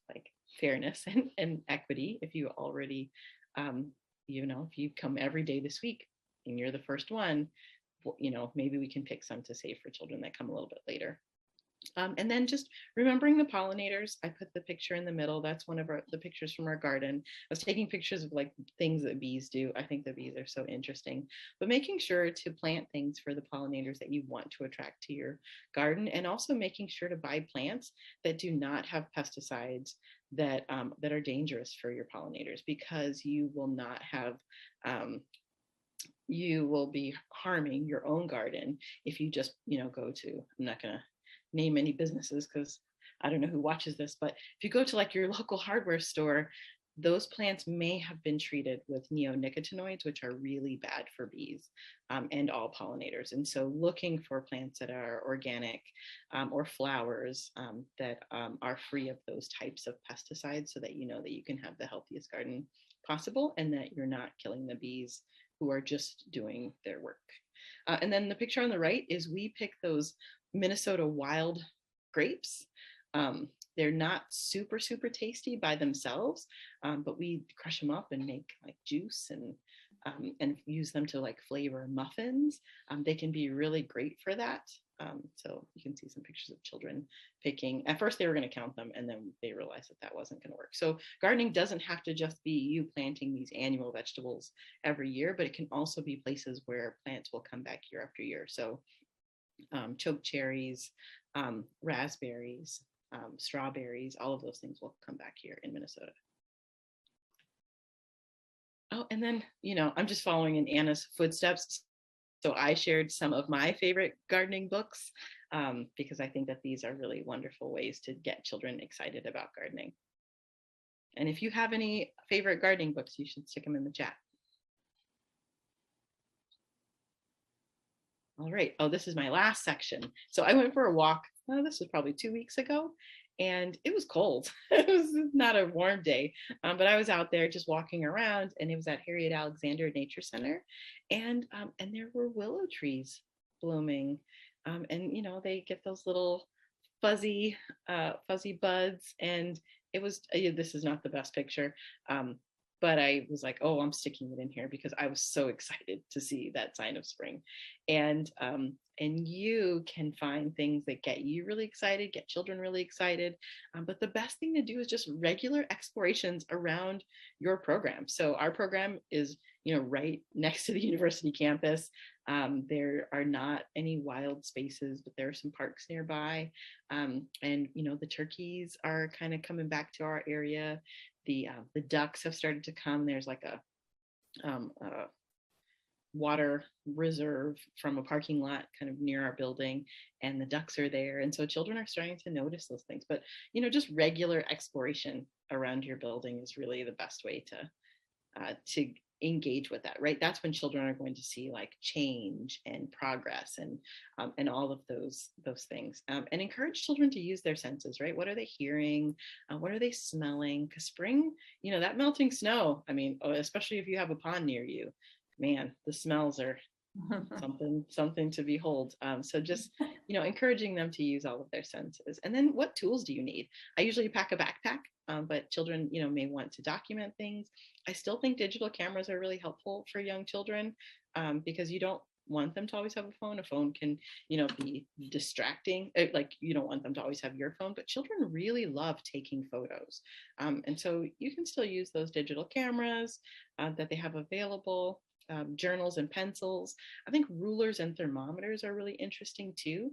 like fairness and equity. If you already, if you come every day this week and you're the first one, maybe we can pick some to save for children that come a little bit later. And then just remembering the pollinators. I put the picture in the middle. That's one of the pictures from our garden. I was taking pictures of like things that bees do. I think the bees are so interesting, but making sure to plant things for the pollinators that you want to attract to your garden, and also making sure to buy plants that do not have pesticides that are dangerous for your pollinators, because you will not have you will be harming your own garden if you just go to, I'm not gonna name any businesses because I don't know who watches this, but if you go to like your local hardware store, those plants may have been treated with neonicotinoids, which are really bad for bees and all pollinators. And so looking for plants that are organic or flowers that are free of those types of pesticides, so that you know that you can have the healthiest garden possible and that you're not killing the bees who are just doing their work. And then the picture on the right is we pick those Minnesota wild grapes. They're not super tasty by themselves, but we crush them up and make like juice and use them to like flavor muffins. They can be really great for that. So you can see some pictures of children picking. At first they were going to count them, and then they realized that wasn't going to work. So gardening doesn't have to just be you planting these annual vegetables every year, but it can also be places where plants will come back year after year. So choke cherries, raspberries, strawberries, all of those things will come back here in Minnesota. Oh, and then, I'm just following in Anna's footsteps. So I shared some of my favorite gardening books. because I think that these are really wonderful ways to get children excited about gardening. And if you have any favorite gardening books, you should stick them in the chat. All right. Oh, this is my last section. So I went for a walk. This was probably 2 weeks ago, and it was cold. It was not a warm day, but I was out there just walking around, and it was at Harriet Alexander Nature Center, and there were willow trees blooming, and they get those little fuzzy buds, and it was this is not the best picture. But I was like, oh, I'm sticking it in here because I was so excited to see that sign of spring. And you can find things that get you really excited, get children really excited. But the best thing to do is just regular explorations around your program. So our program is, right next to the university campus. There are not any wild spaces, but there are some parks nearby. And, the turkeys are kind of coming back to our area. The ducks have started to come. There's like a water reserve from a parking lot kind of near our building, and the ducks are there. And so children are starting to notice those things. But, just regular exploration around your building is really the best way to engage with that, right? That's when children are going to see like change and progress and all of those things, and encourage children to use their senses, right? What are they hearing? What are they smelling? Because spring, that melting snow, I mean, especially if you have a pond near you, man, the smells are something to behold. So just, encouraging them to use all of their senses. And then what tools do you need? I usually pack a backpack, but children, may want to document things. I still think digital cameras are really helpful for young children, because you don't want them to always have a phone. A phone can, be distracting. Like, you don't want them to always have your phone, but children really love taking photos. And so you can still use those digital cameras that they have available. Journals and pencils. I think rulers and thermometers are really interesting too,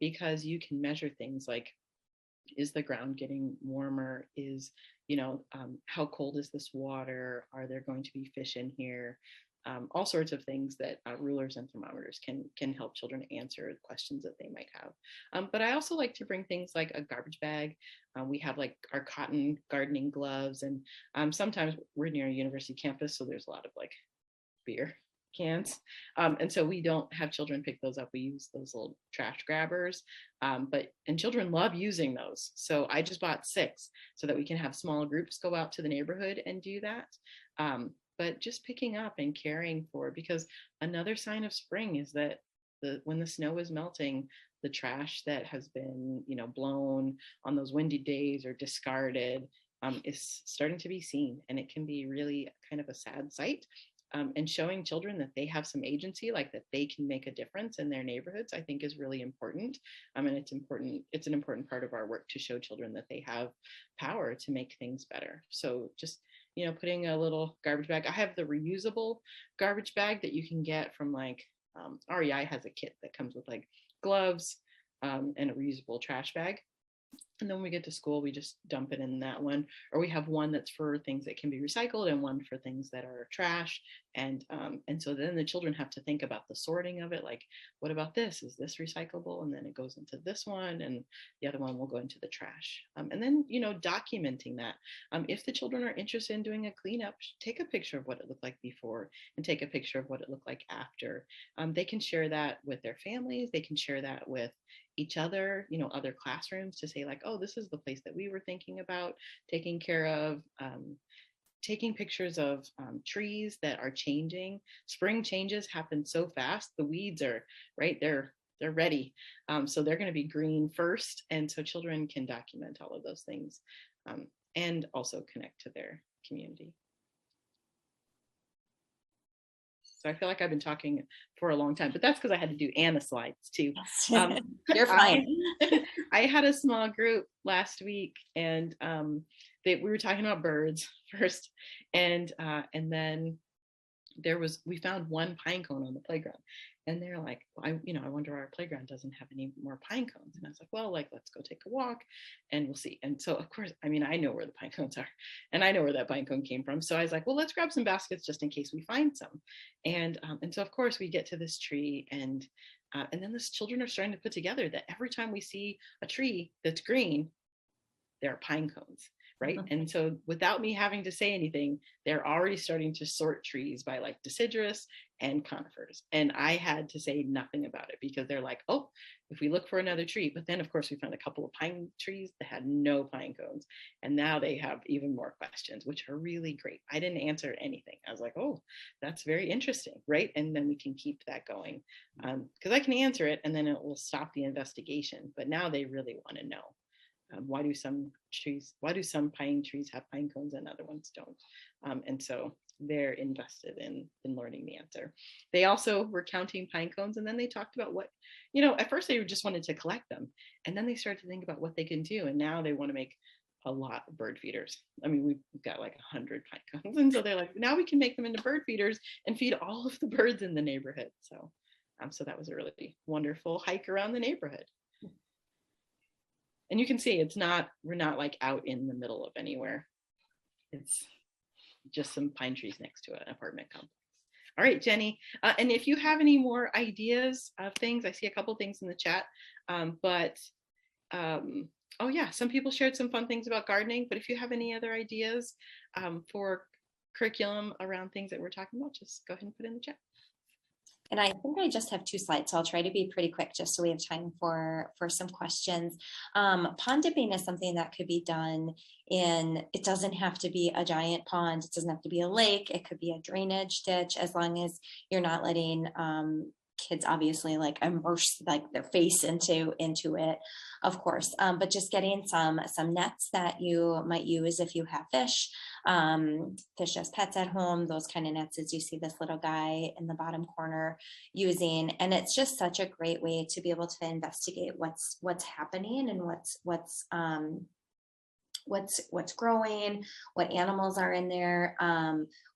because you can measure things like, is the ground getting warmer? Is, how cold is this water? Are there going to be fish in here? All sorts of things that rulers and thermometers can help children answer questions that they might have. But I also like to bring things like a garbage bag. We have like our cotton gardening gloves, and sometimes we're near a university campus, so there's a lot of like beer cans, and so we don't have children pick those up. We use those little trash grabbers, and children love using those, so I just bought 6 so that we can have small groups go out to the neighborhood and do that. But just picking up and caring for, because another sign of spring is that when the snow is melting, the trash that has been blown on those windy days or discarded is starting to be seen, and it can be really kind of a sad sight. And showing children that they have some agency, like that they can make a difference in their neighborhoods, I think is really important. And it's an important part of our work to show children that they have power to make things better. So just, putting a little garbage bag. I have the reusable garbage bag that you can get from like, REI has a kit that comes with like gloves and a reusable trash bag. And then when we get to school, we just dump it in that one, or we have one that's for things that can be recycled and one for things that are trash. And so then the children have to think about the sorting of it. Like, what about this? Is this recyclable? And then it goes into this one, and the other one will go into the trash. And then, documenting that. If the children are interested in doing a cleanup, take a picture of what it looked like before and take a picture of what it looked like after. They can share that with their families. They can share that with each other, other classrooms, to say like, oh, this is the place that we were thinking about taking care of. Taking pictures of trees that are changing. Spring changes happen so fast. The weeds are right, they're ready. So they're going to be green first. And so children can document all of those things, and also connect to their community. So I feel like I've been talking for a long time, but that's because I had to do Anna slides too. You're fine. I had a small group last week, and we were talking about birds first, and then we found one pine cone on the playground, and they're like, well, I wonder why our playground doesn't have any more pine cones. And I was like, well, like, let's go take a walk and we'll see. And so of course, I mean, I know where the pine cones are and I know where that pine cone came from. So I was like, well, let's grab some baskets just in case we find some. And so of course we get to this tree, and then the children are starting to put together that every time we see a tree that's green, there are pine cones, right? Mm-hmm. And so without me having to say anything, they're already starting to sort trees by like deciduous and conifers. And I had to say nothing about it because they're like, oh, if we look for another tree. But then of course we found a couple of pine trees that had no pine cones. And now they have even more questions, which are really great. I didn't answer anything. I was like, oh, that's very interesting, right? And then we can keep that going because I can answer it and then it will stop the investigation. But now they really want to know. Why do some pine trees have pine cones and other ones don't? And so they're invested in learning the answer. They also were counting pine cones, and then they talked about what, at first they just wanted to collect them, and then they started to think about what they can do, and now they want to make a lot of bird feeders. I mean, we've got like 100 pine cones, and so they're like, now we can make them into bird feeders and feed all of the birds in the neighborhood. So that was a really wonderful hike around the neighborhood. And you can see we're not like out in the middle of anywhere. It's just some pine trees next to an apartment complex. All right, Jenny. And if you have any more ideas of things, I see a couple things in the chat. Oh yeah, some people shared some fun things about gardening, but if you have any other ideas for curriculum around things that we're talking about, just go ahead and put it in the chat. And I think I just have 2 slides, so I'll try to be pretty quick just so we have time for some questions. Pond dipping is something that could be done it doesn't have to be a giant pond. It doesn't have to be a lake. It could be a drainage ditch, as long as you're not letting kids obviously like immerse like their face into it, of course, but just getting some nets that you might use if you have fish as pets at home, those kind of nets as you see this little guy in the bottom corner using. And it's just such a great way to be able to investigate what's happening and what's growing, what animals are in there.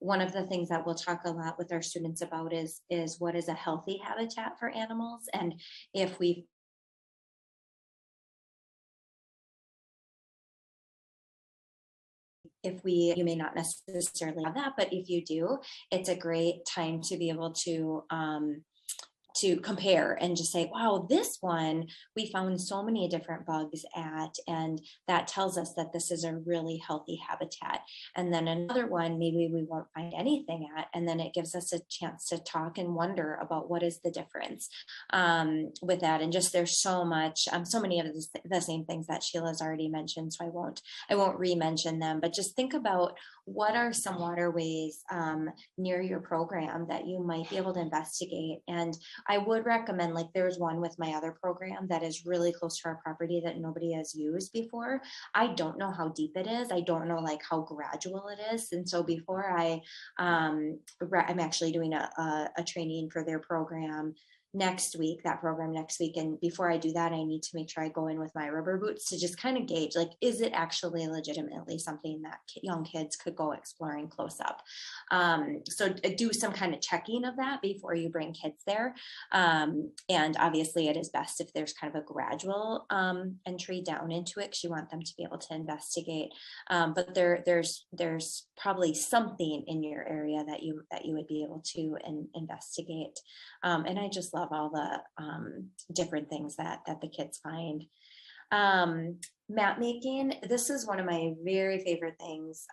One of the things that we'll talk a lot with our students about is what is a healthy habitat for animals. And if you may not necessarily have that, but if you do, it's a great time to be able to compare and just say, wow, this one we found so many different bugs at, and that tells us that this is a really healthy habitat. And then another one maybe we won't find anything at, and then it gives us a chance to talk and wonder about what is the difference with that. And just there's so much, so many of the same things that Sheila's already mentioned, so I won't re-mention them, but just think about what are some waterways near your program that you might be able to investigate. And I would recommend, like there's one with my other program that is really close to our property that nobody has used before. I don't know how deep it is. I don't know like how gradual it is. And so before I'm actually doing a training for their program next week, and before I do that, I need to make sure I go in with my rubber boots to just kind of gauge, like, is it actually legitimately something that young kids could go exploring close up? So do some kind of checking of that before you bring kids there. And obviously it is best if there's kind of a gradual entry down into it, because you want them to be able to investigate. But there's probably something in your area that you would be able to investigate. And I just love all the different things that the kids find. Map making, this is one of my very favorite things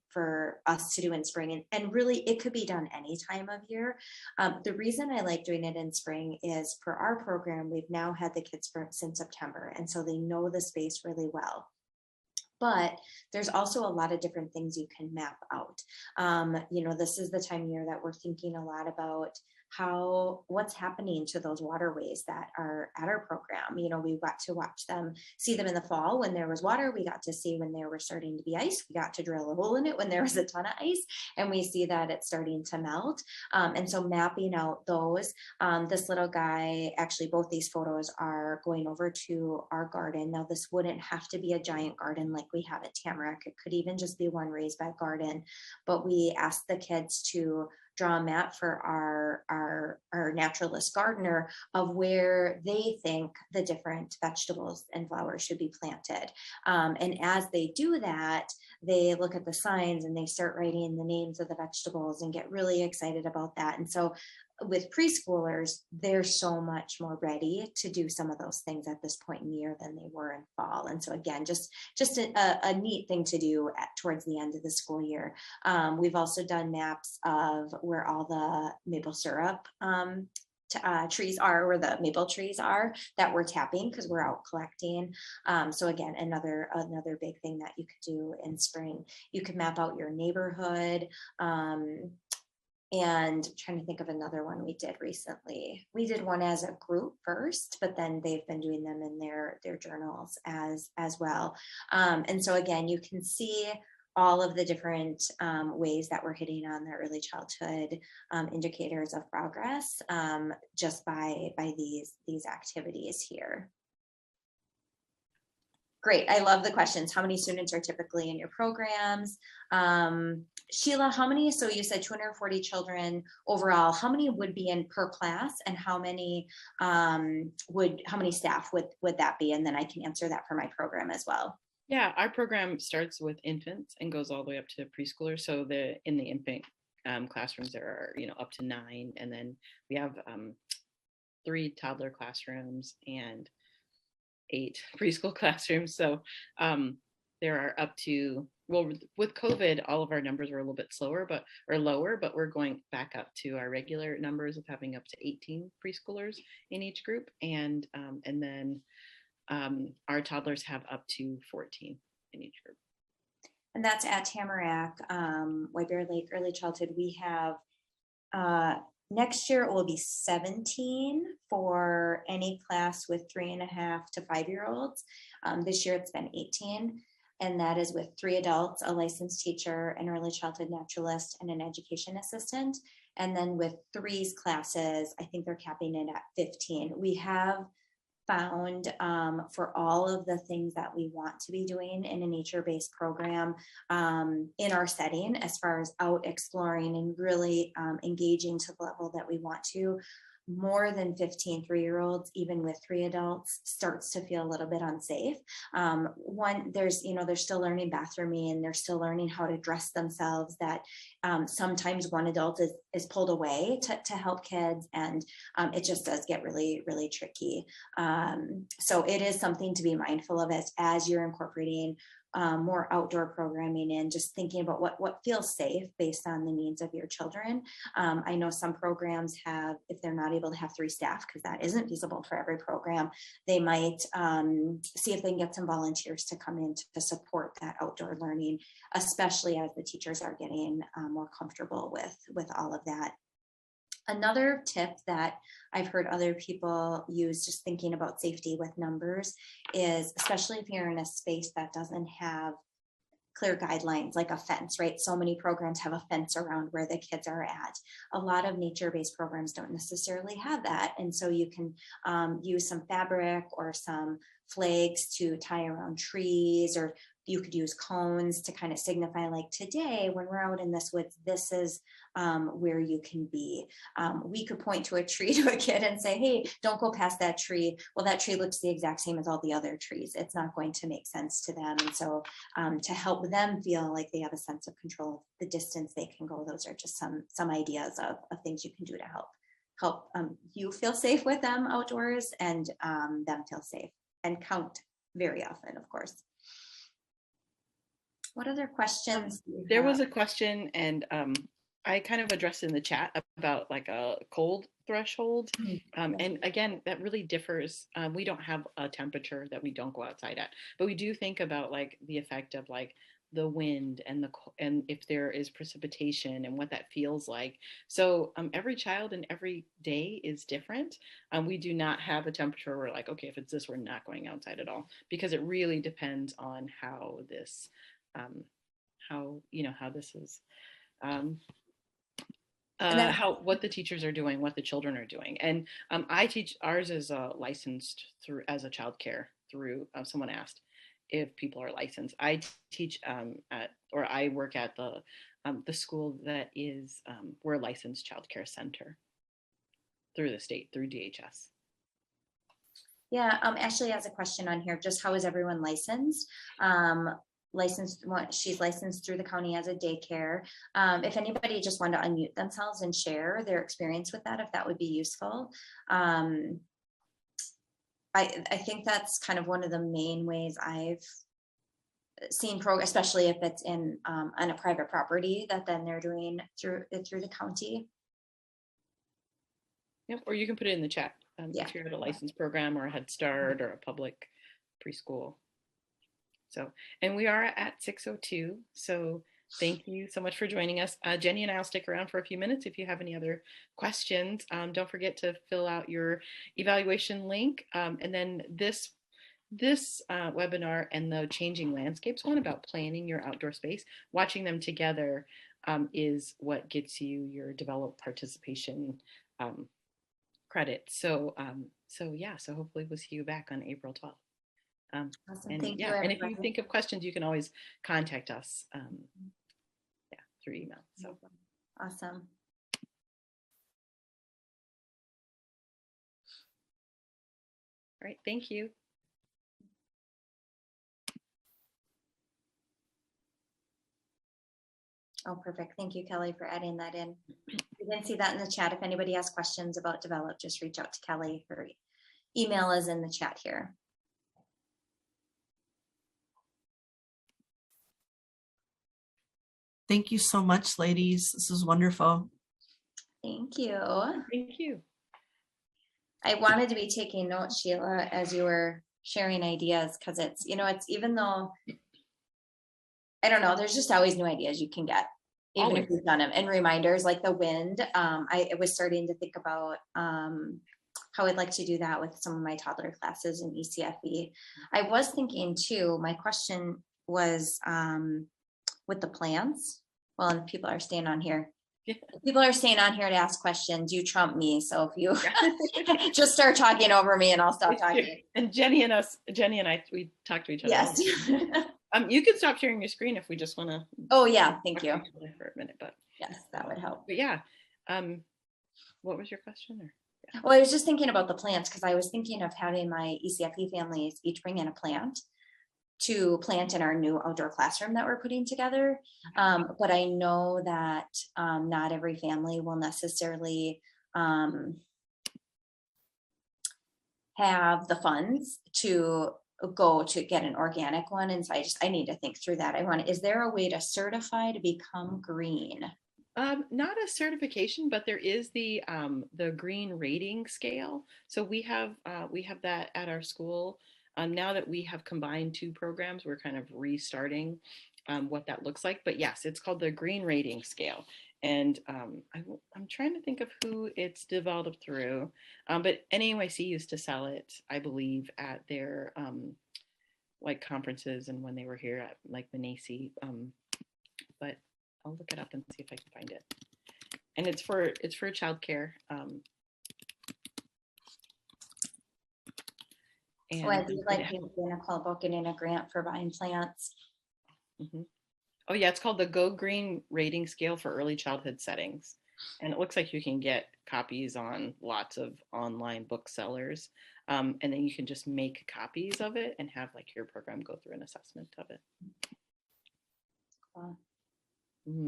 for us to do in spring, and really it could be done any time of year. The reason I like doing it in spring is for our program, we've now had the kids since September, and so they know the space really well. But there's also a lot of different things you can map out. This is the time of year that we're thinking a lot about what's happening to those waterways that are at our program. We got to see them in the fall when there was water. We got to see when there were starting to be ice. We got to drill a hole in it when there was a ton of ice, and we see that it's starting to melt. And so mapping out those, this little guy, actually both these photos are going over to our garden. Now this wouldn't have to be a giant garden like we have at Tamarack. It could even just be one raised bed garden, but we asked the kids to draw a map for our naturalist gardener of where they think the different vegetables and flowers should be planted. And as they do that, they look at the signs and they start writing the names of the vegetables and get really excited about that. And so with preschoolers, they're so much more ready to do some of those things at this point in the year than they were in fall. And so again, just a neat thing to do towards the end of the school year. We've also done maps of where all the maple syrup trees are, where the maple trees are that we're tapping because we're out collecting. So again, another big thing that you could do in spring. You could map out your neighborhood. And trying to think of another one we did recently. We did one as a group first, but then they've been doing them in their journals as well. And so again, you can see all of the different ways that we're hitting on the early childhood indicators of progress just by these activities here. Great, I love the questions. How many students are typically in your programs? Sheila, how many, so you said 240 children overall, how many would be in per class and how many staff would that be? And then I can answer that for my program as well. Yeah, our program starts with infants and goes all the way up to preschoolers. So in the infant classrooms, there are, up to 9. And then we have 3 toddler classrooms and 8 preschool classrooms. So there are up to, well, with COVID, all of our numbers were a little bit lower, but we're going back up to our regular numbers of having up to 18 preschoolers in each group. And then our toddlers have up to 14 in each group. And that's at Tamarack, White Bear Lake Early Childhood. We have, next year it will be 17 for any class with 3.5 to 5-year-olds. This year it's been 18. And that is with 3 adults, a licensed teacher, an early childhood naturalist, and an education assistant. And then with 3's classes, I think they're capping it at 15. We have found for all of the things that we want to be doing in a nature-based program in our setting, as far as out exploring and really engaging to the level that we want to, more than 15 3-year-olds, even with 3 adults, starts to feel a little bit unsafe. They're still learning bathrooming and they're still learning how to dress themselves, that sometimes one adult is pulled away to help kids, and it just does get really, really tricky. So it is something to be mindful of as you're incorporating more outdoor programming and just thinking about what feels safe based on the needs of your children. I know some programs have, if they're not able to have 3 staff, because that isn't feasible for every program, they might see if they can get some volunteers to come in to support that outdoor learning, especially as the teachers are getting more comfortable with all of that. Another tip that I've heard other people use, just thinking about safety with numbers, is especially if you're in a space that doesn't have clear guidelines like a fence, right? So many programs have a fence around where the kids are at. A lot of nature-based programs don't necessarily have that. And so you can use some fabric or some flags to tie around trees, or you could use cones to kind of signify, like, today when we're out in this woods, this is where you can be. We could point to a tree to a kid and say, hey, don't go past that tree. Well, that tree looks the exact same as all the other trees. It's not going to make sense to them. And so to help them feel like they have a sense of control of the distance they can go, those are just some ideas of things you can do to help you feel safe with them outdoors, and them feel safe, and count very often, of course. What other questions? There was a question, and I kind of addressed in the chat about like a cold threshold. And again, that really differs. We don't have a temperature that we don't go outside at, but we do think about like the effect of like the wind and if there is precipitation and what that feels like. So every child and every day is different. We do not have a temperature where like, okay, if it's this, we're not going outside at all, because it really depends on how this how this is, what the teachers are doing, what the children are doing. And I teach, ours is licensed through as a childcare through, someone asked if people are licensed. I teach I work at the the school that is, we're a licensed childcare center through the state, through DHS. Yeah, Ashley has a question on here. Just how is everyone licensed? She's licensed through the county as a daycare. If anybody just wanted to unmute themselves and share their experience with that, if that would be useful. I think that's kind of one of the main ways I've seen especially if it's in on a private property that then they're doing through the county. Yep, or you can put it in the chat. Yeah. If you're at a licensed program or a Head Start or a public preschool. So, and we are at 6:02. So thank you so much for joining us. Jenny and I will stick around for a few minutes if you have any other questions. Don't forget to fill out your evaluation link. And then this webinar and the Changing Landscapes one about planning your outdoor space, watching them together is what gets you your developed participation credit. So yeah, so hopefully we'll see you back on April 12th. Awesome. And Thank yeah, you, and if you think of questions, you can always contact us through email. So awesome. all right, thank you. Oh, perfect. Thank you, Kelly, for adding that in. You can see that in the chat. If anybody has questions about Develop, just reach out to Kelly. Her email is in the chat here. Thank you so much, ladies. This is wonderful. Thank you. Thank you. I wanted to be taking notes, Sheila, as you were sharing ideas, because it's, it's even though, I don't know, there's just always new ideas you can get, even Always. if you've done them. And reminders like the wind. I was starting to think about how I'd like to do that with some of my toddler classes in ECFE. I was thinking too, my question was with the plants. Well, and people are staying on here. People are staying on here to ask questions. You trump me. So if you just start talking over me and I'll stop talking. And Jenny and I, we talk to each other. Yes. You can stop sharing your screen if we just want to. Oh yeah, thank you. For a minute, but yes, that would help. But yeah, what was your question? Or yeah. Well, I was just thinking about the plants because I was thinking of having my ECFE families each bring in a plant to plant in our new outdoor classroom that we're putting together. But I know that not every family will necessarily have the funds to go to get an organic one. And so I need to think through that. Is there a way to certify to become green? Not a certification, but there is the green rating scale. So we have that at our school. Now that we have combined two programs, we're kind of restarting what that looks like. But yes, it's called the green rating scale. And I'm trying to think of who it's developed through. But NAUIC used to sell it, I believe, at their like conferences and when they were here at like the NACI. But I'll look it up and see if I can find it. And it's for childcare. And I do like Nicole about getting a grant for buying plants. Mm-hmm. Oh yeah, it's called the Go Green Rating Scale for Early Childhood Settings. And it looks like you can get copies on lots of online booksellers. And then you can just make copies of it and have like your program go through an assessment of it. Wow.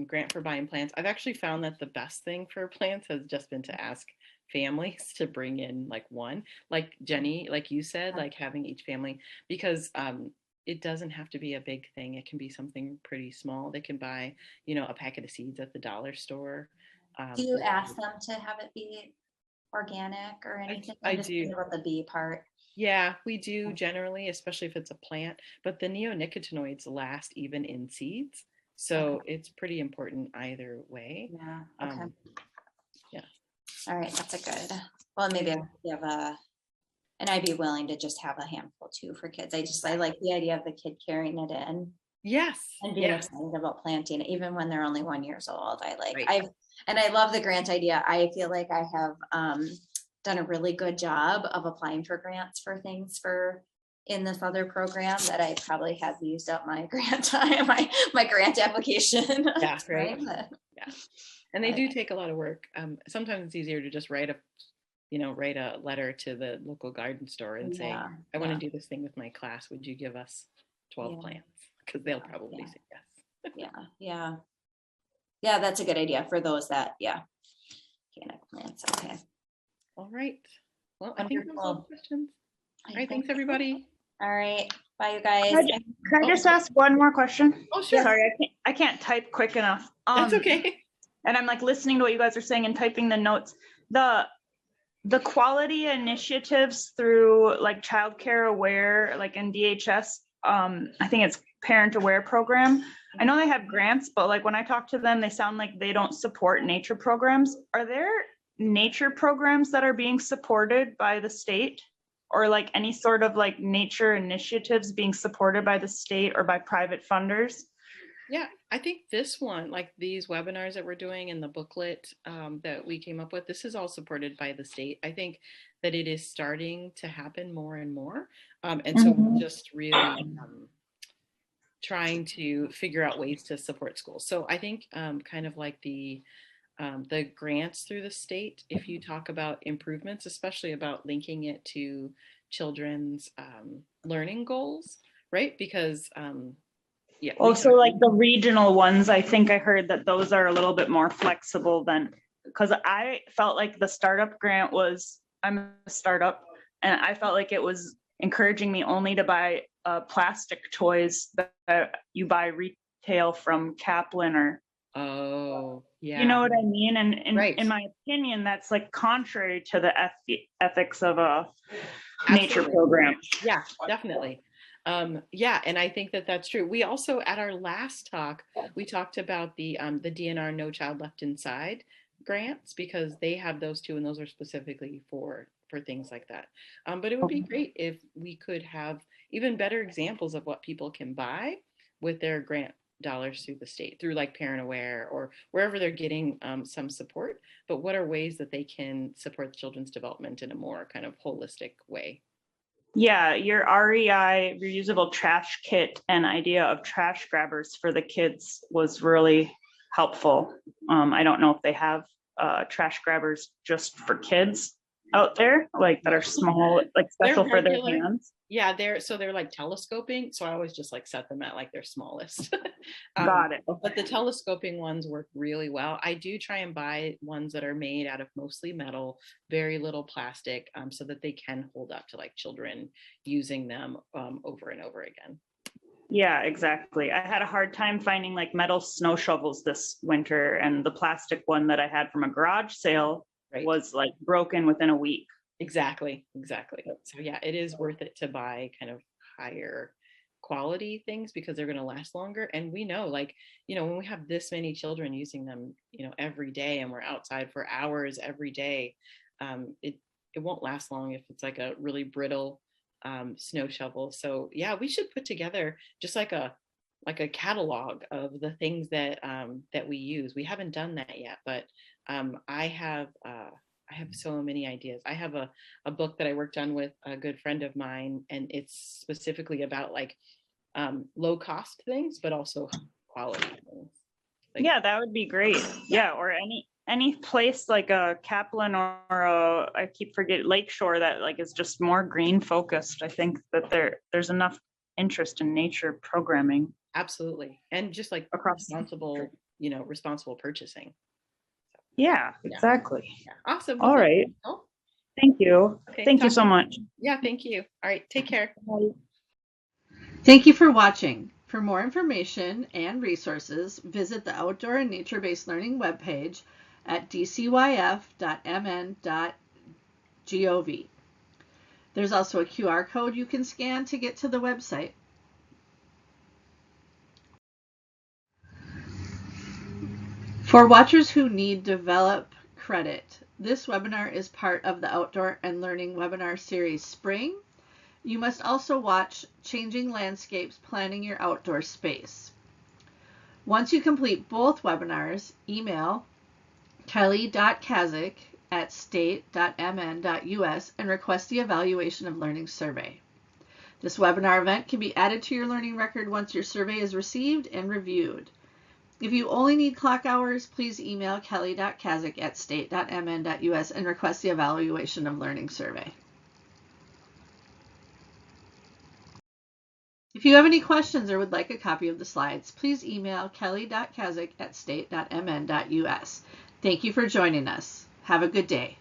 Grant for buying plants. I've actually found that the best thing for plants has just been to ask families to bring in like one, like Jenny, like you said, like having each family, because it doesn't have to be a big thing. It can be something pretty small. They can buy, a packet of seeds at the dollar store. Do you ask them to have it be organic or anything? I do. About the bee part. Yeah, we do generally, especially if it's a plant, but the neonicotinoids last even in seeds. So it's pretty important either way. Yeah. Okay. Yeah. All right. That's a good. Well, maybe I have and I'd be willing to just have a handful too for kids. I like the idea of the kid carrying it in. Yes. And being excited about planting, even when they're only 1 year old. Right. I love the grant idea. I feel like I have done a really good job of applying for grants for things for in this other program that I probably have used up my grant time, my grant application. Yeah, right. time, but- Yeah. And they do take a lot of work. Sometimes it's easier to just write a letter to the local garden store and say, Yeah, I want to yeah. do this thing with my class. Would you give us 12 Yeah. plants? Because they'll Yeah, probably yeah. say yes. Yeah, that's a good idea for those that, organic plants, okay. All right. Well, I think those are all the Wonderful. questions. I All right. think Thanks, everybody. All right, bye, you guys. Can I just ask one more question? Oh, sure. Sorry, I can't type quick enough. That's okay. And I'm like listening to what you guys are saying and typing the notes. The quality initiatives through like childcare aware, like in DHS, I think it's parent aware program. I know they have grants, but like when I talk to them, they sound like they don't support nature programs. Are there nature programs that are being supported by the state? Or like any sort of like nature initiatives being supported by the state or by private funders? Yeah, I think this one, like these webinars that we're doing and the booklet that we came up with, this is all supported by the state. I think that it is starting to happen more and more. And so we're just really trying to figure out ways to support schools. So I think kind of like the grants through the state, if you talk about improvements, especially about linking it to children's learning goals, right? Because Also, like the regional ones, I think I heard that those are a little bit more flexible than, because I felt like the startup grant was, I'm a startup, and I felt like it was encouraging me only to buy plastic toys that you buy retail from Kaplan or, oh, yeah. you know what I mean? And Right. in my opinion, that's like contrary to the ethics of a nature Absolutely. program. Yeah, definitely. Yeah, and I think that that's true. We also, at our last talk, we talked about the DNR No Child Left Inside grants, because they have those too, and those are specifically for things like that. But it would be great if we could have even better examples of what people can buy with their grant dollars through the state, through like Parent Aware or wherever they're getting some support. But what are ways that they can support children's development in a more kind of holistic way? Yeah, your REI reusable trash kit and idea of trash grabbers for the kids was really helpful. I don't know if they have trash grabbers just for kids out there, like that are small, like special for their hands. Yeah, they're like telescoping. So I always just like set them at like their smallest. Got it. But the telescoping ones work really well. I do try and buy ones that are made out of mostly metal, very little plastic, so that they can hold up to like children using them over and over again. Yeah, exactly. I had a hard time finding like metal snow shovels this winter, and the plastic one that I had from a garage sale was like broken within a week. Exactly. So yeah, it is worth it to buy kind of higher quality things because they're going to last longer. And we know, like, when we have this many children using them, every day, and we're outside for hours every day, it won't last long if it's like a really brittle snow shovel. So yeah, we should put together just like a catalog of the things that we use. We haven't done that yet, but I have so many ideas. I have a book that I worked on with a good friend of mine, and it's specifically about like low cost things, but also quality things. Like, yeah, that would be great. Yeah, or any place like a Kaplan or a, I keep forgetting, Lakeshore, that like is just more green focused. I think that there's enough interest in nature programming. Absolutely. And just like responsible purchasing. Yeah, exactly. Yeah. Awesome. All right. Thank you. Okay, thank you so much. Yeah, thank you. All right, take care. Thank you for watching. For more information and resources, visit the Outdoor and Nature-Based Learning webpage at dcyf.mn.gov. There's also a QR code you can scan to get to the website. For watchers who need develop credit, this webinar is part of the Outdoor and Learning webinar series Spring. You must also watch Changing Landscapes, Planning Your Outdoor Space. Once you complete both webinars, email kelly.kazik@state.mn.us and request the Evaluation of Learning survey. This webinar event can be added to your learning record once your survey is received and reviewed. If you only need clock hours, please email kelly.kazak@state.mn.us and request the evaluation of learning survey. If you have any questions or would like a copy of the slides, please email kelly.kazak@state.mn.us. Thank you for joining us. Have a good day.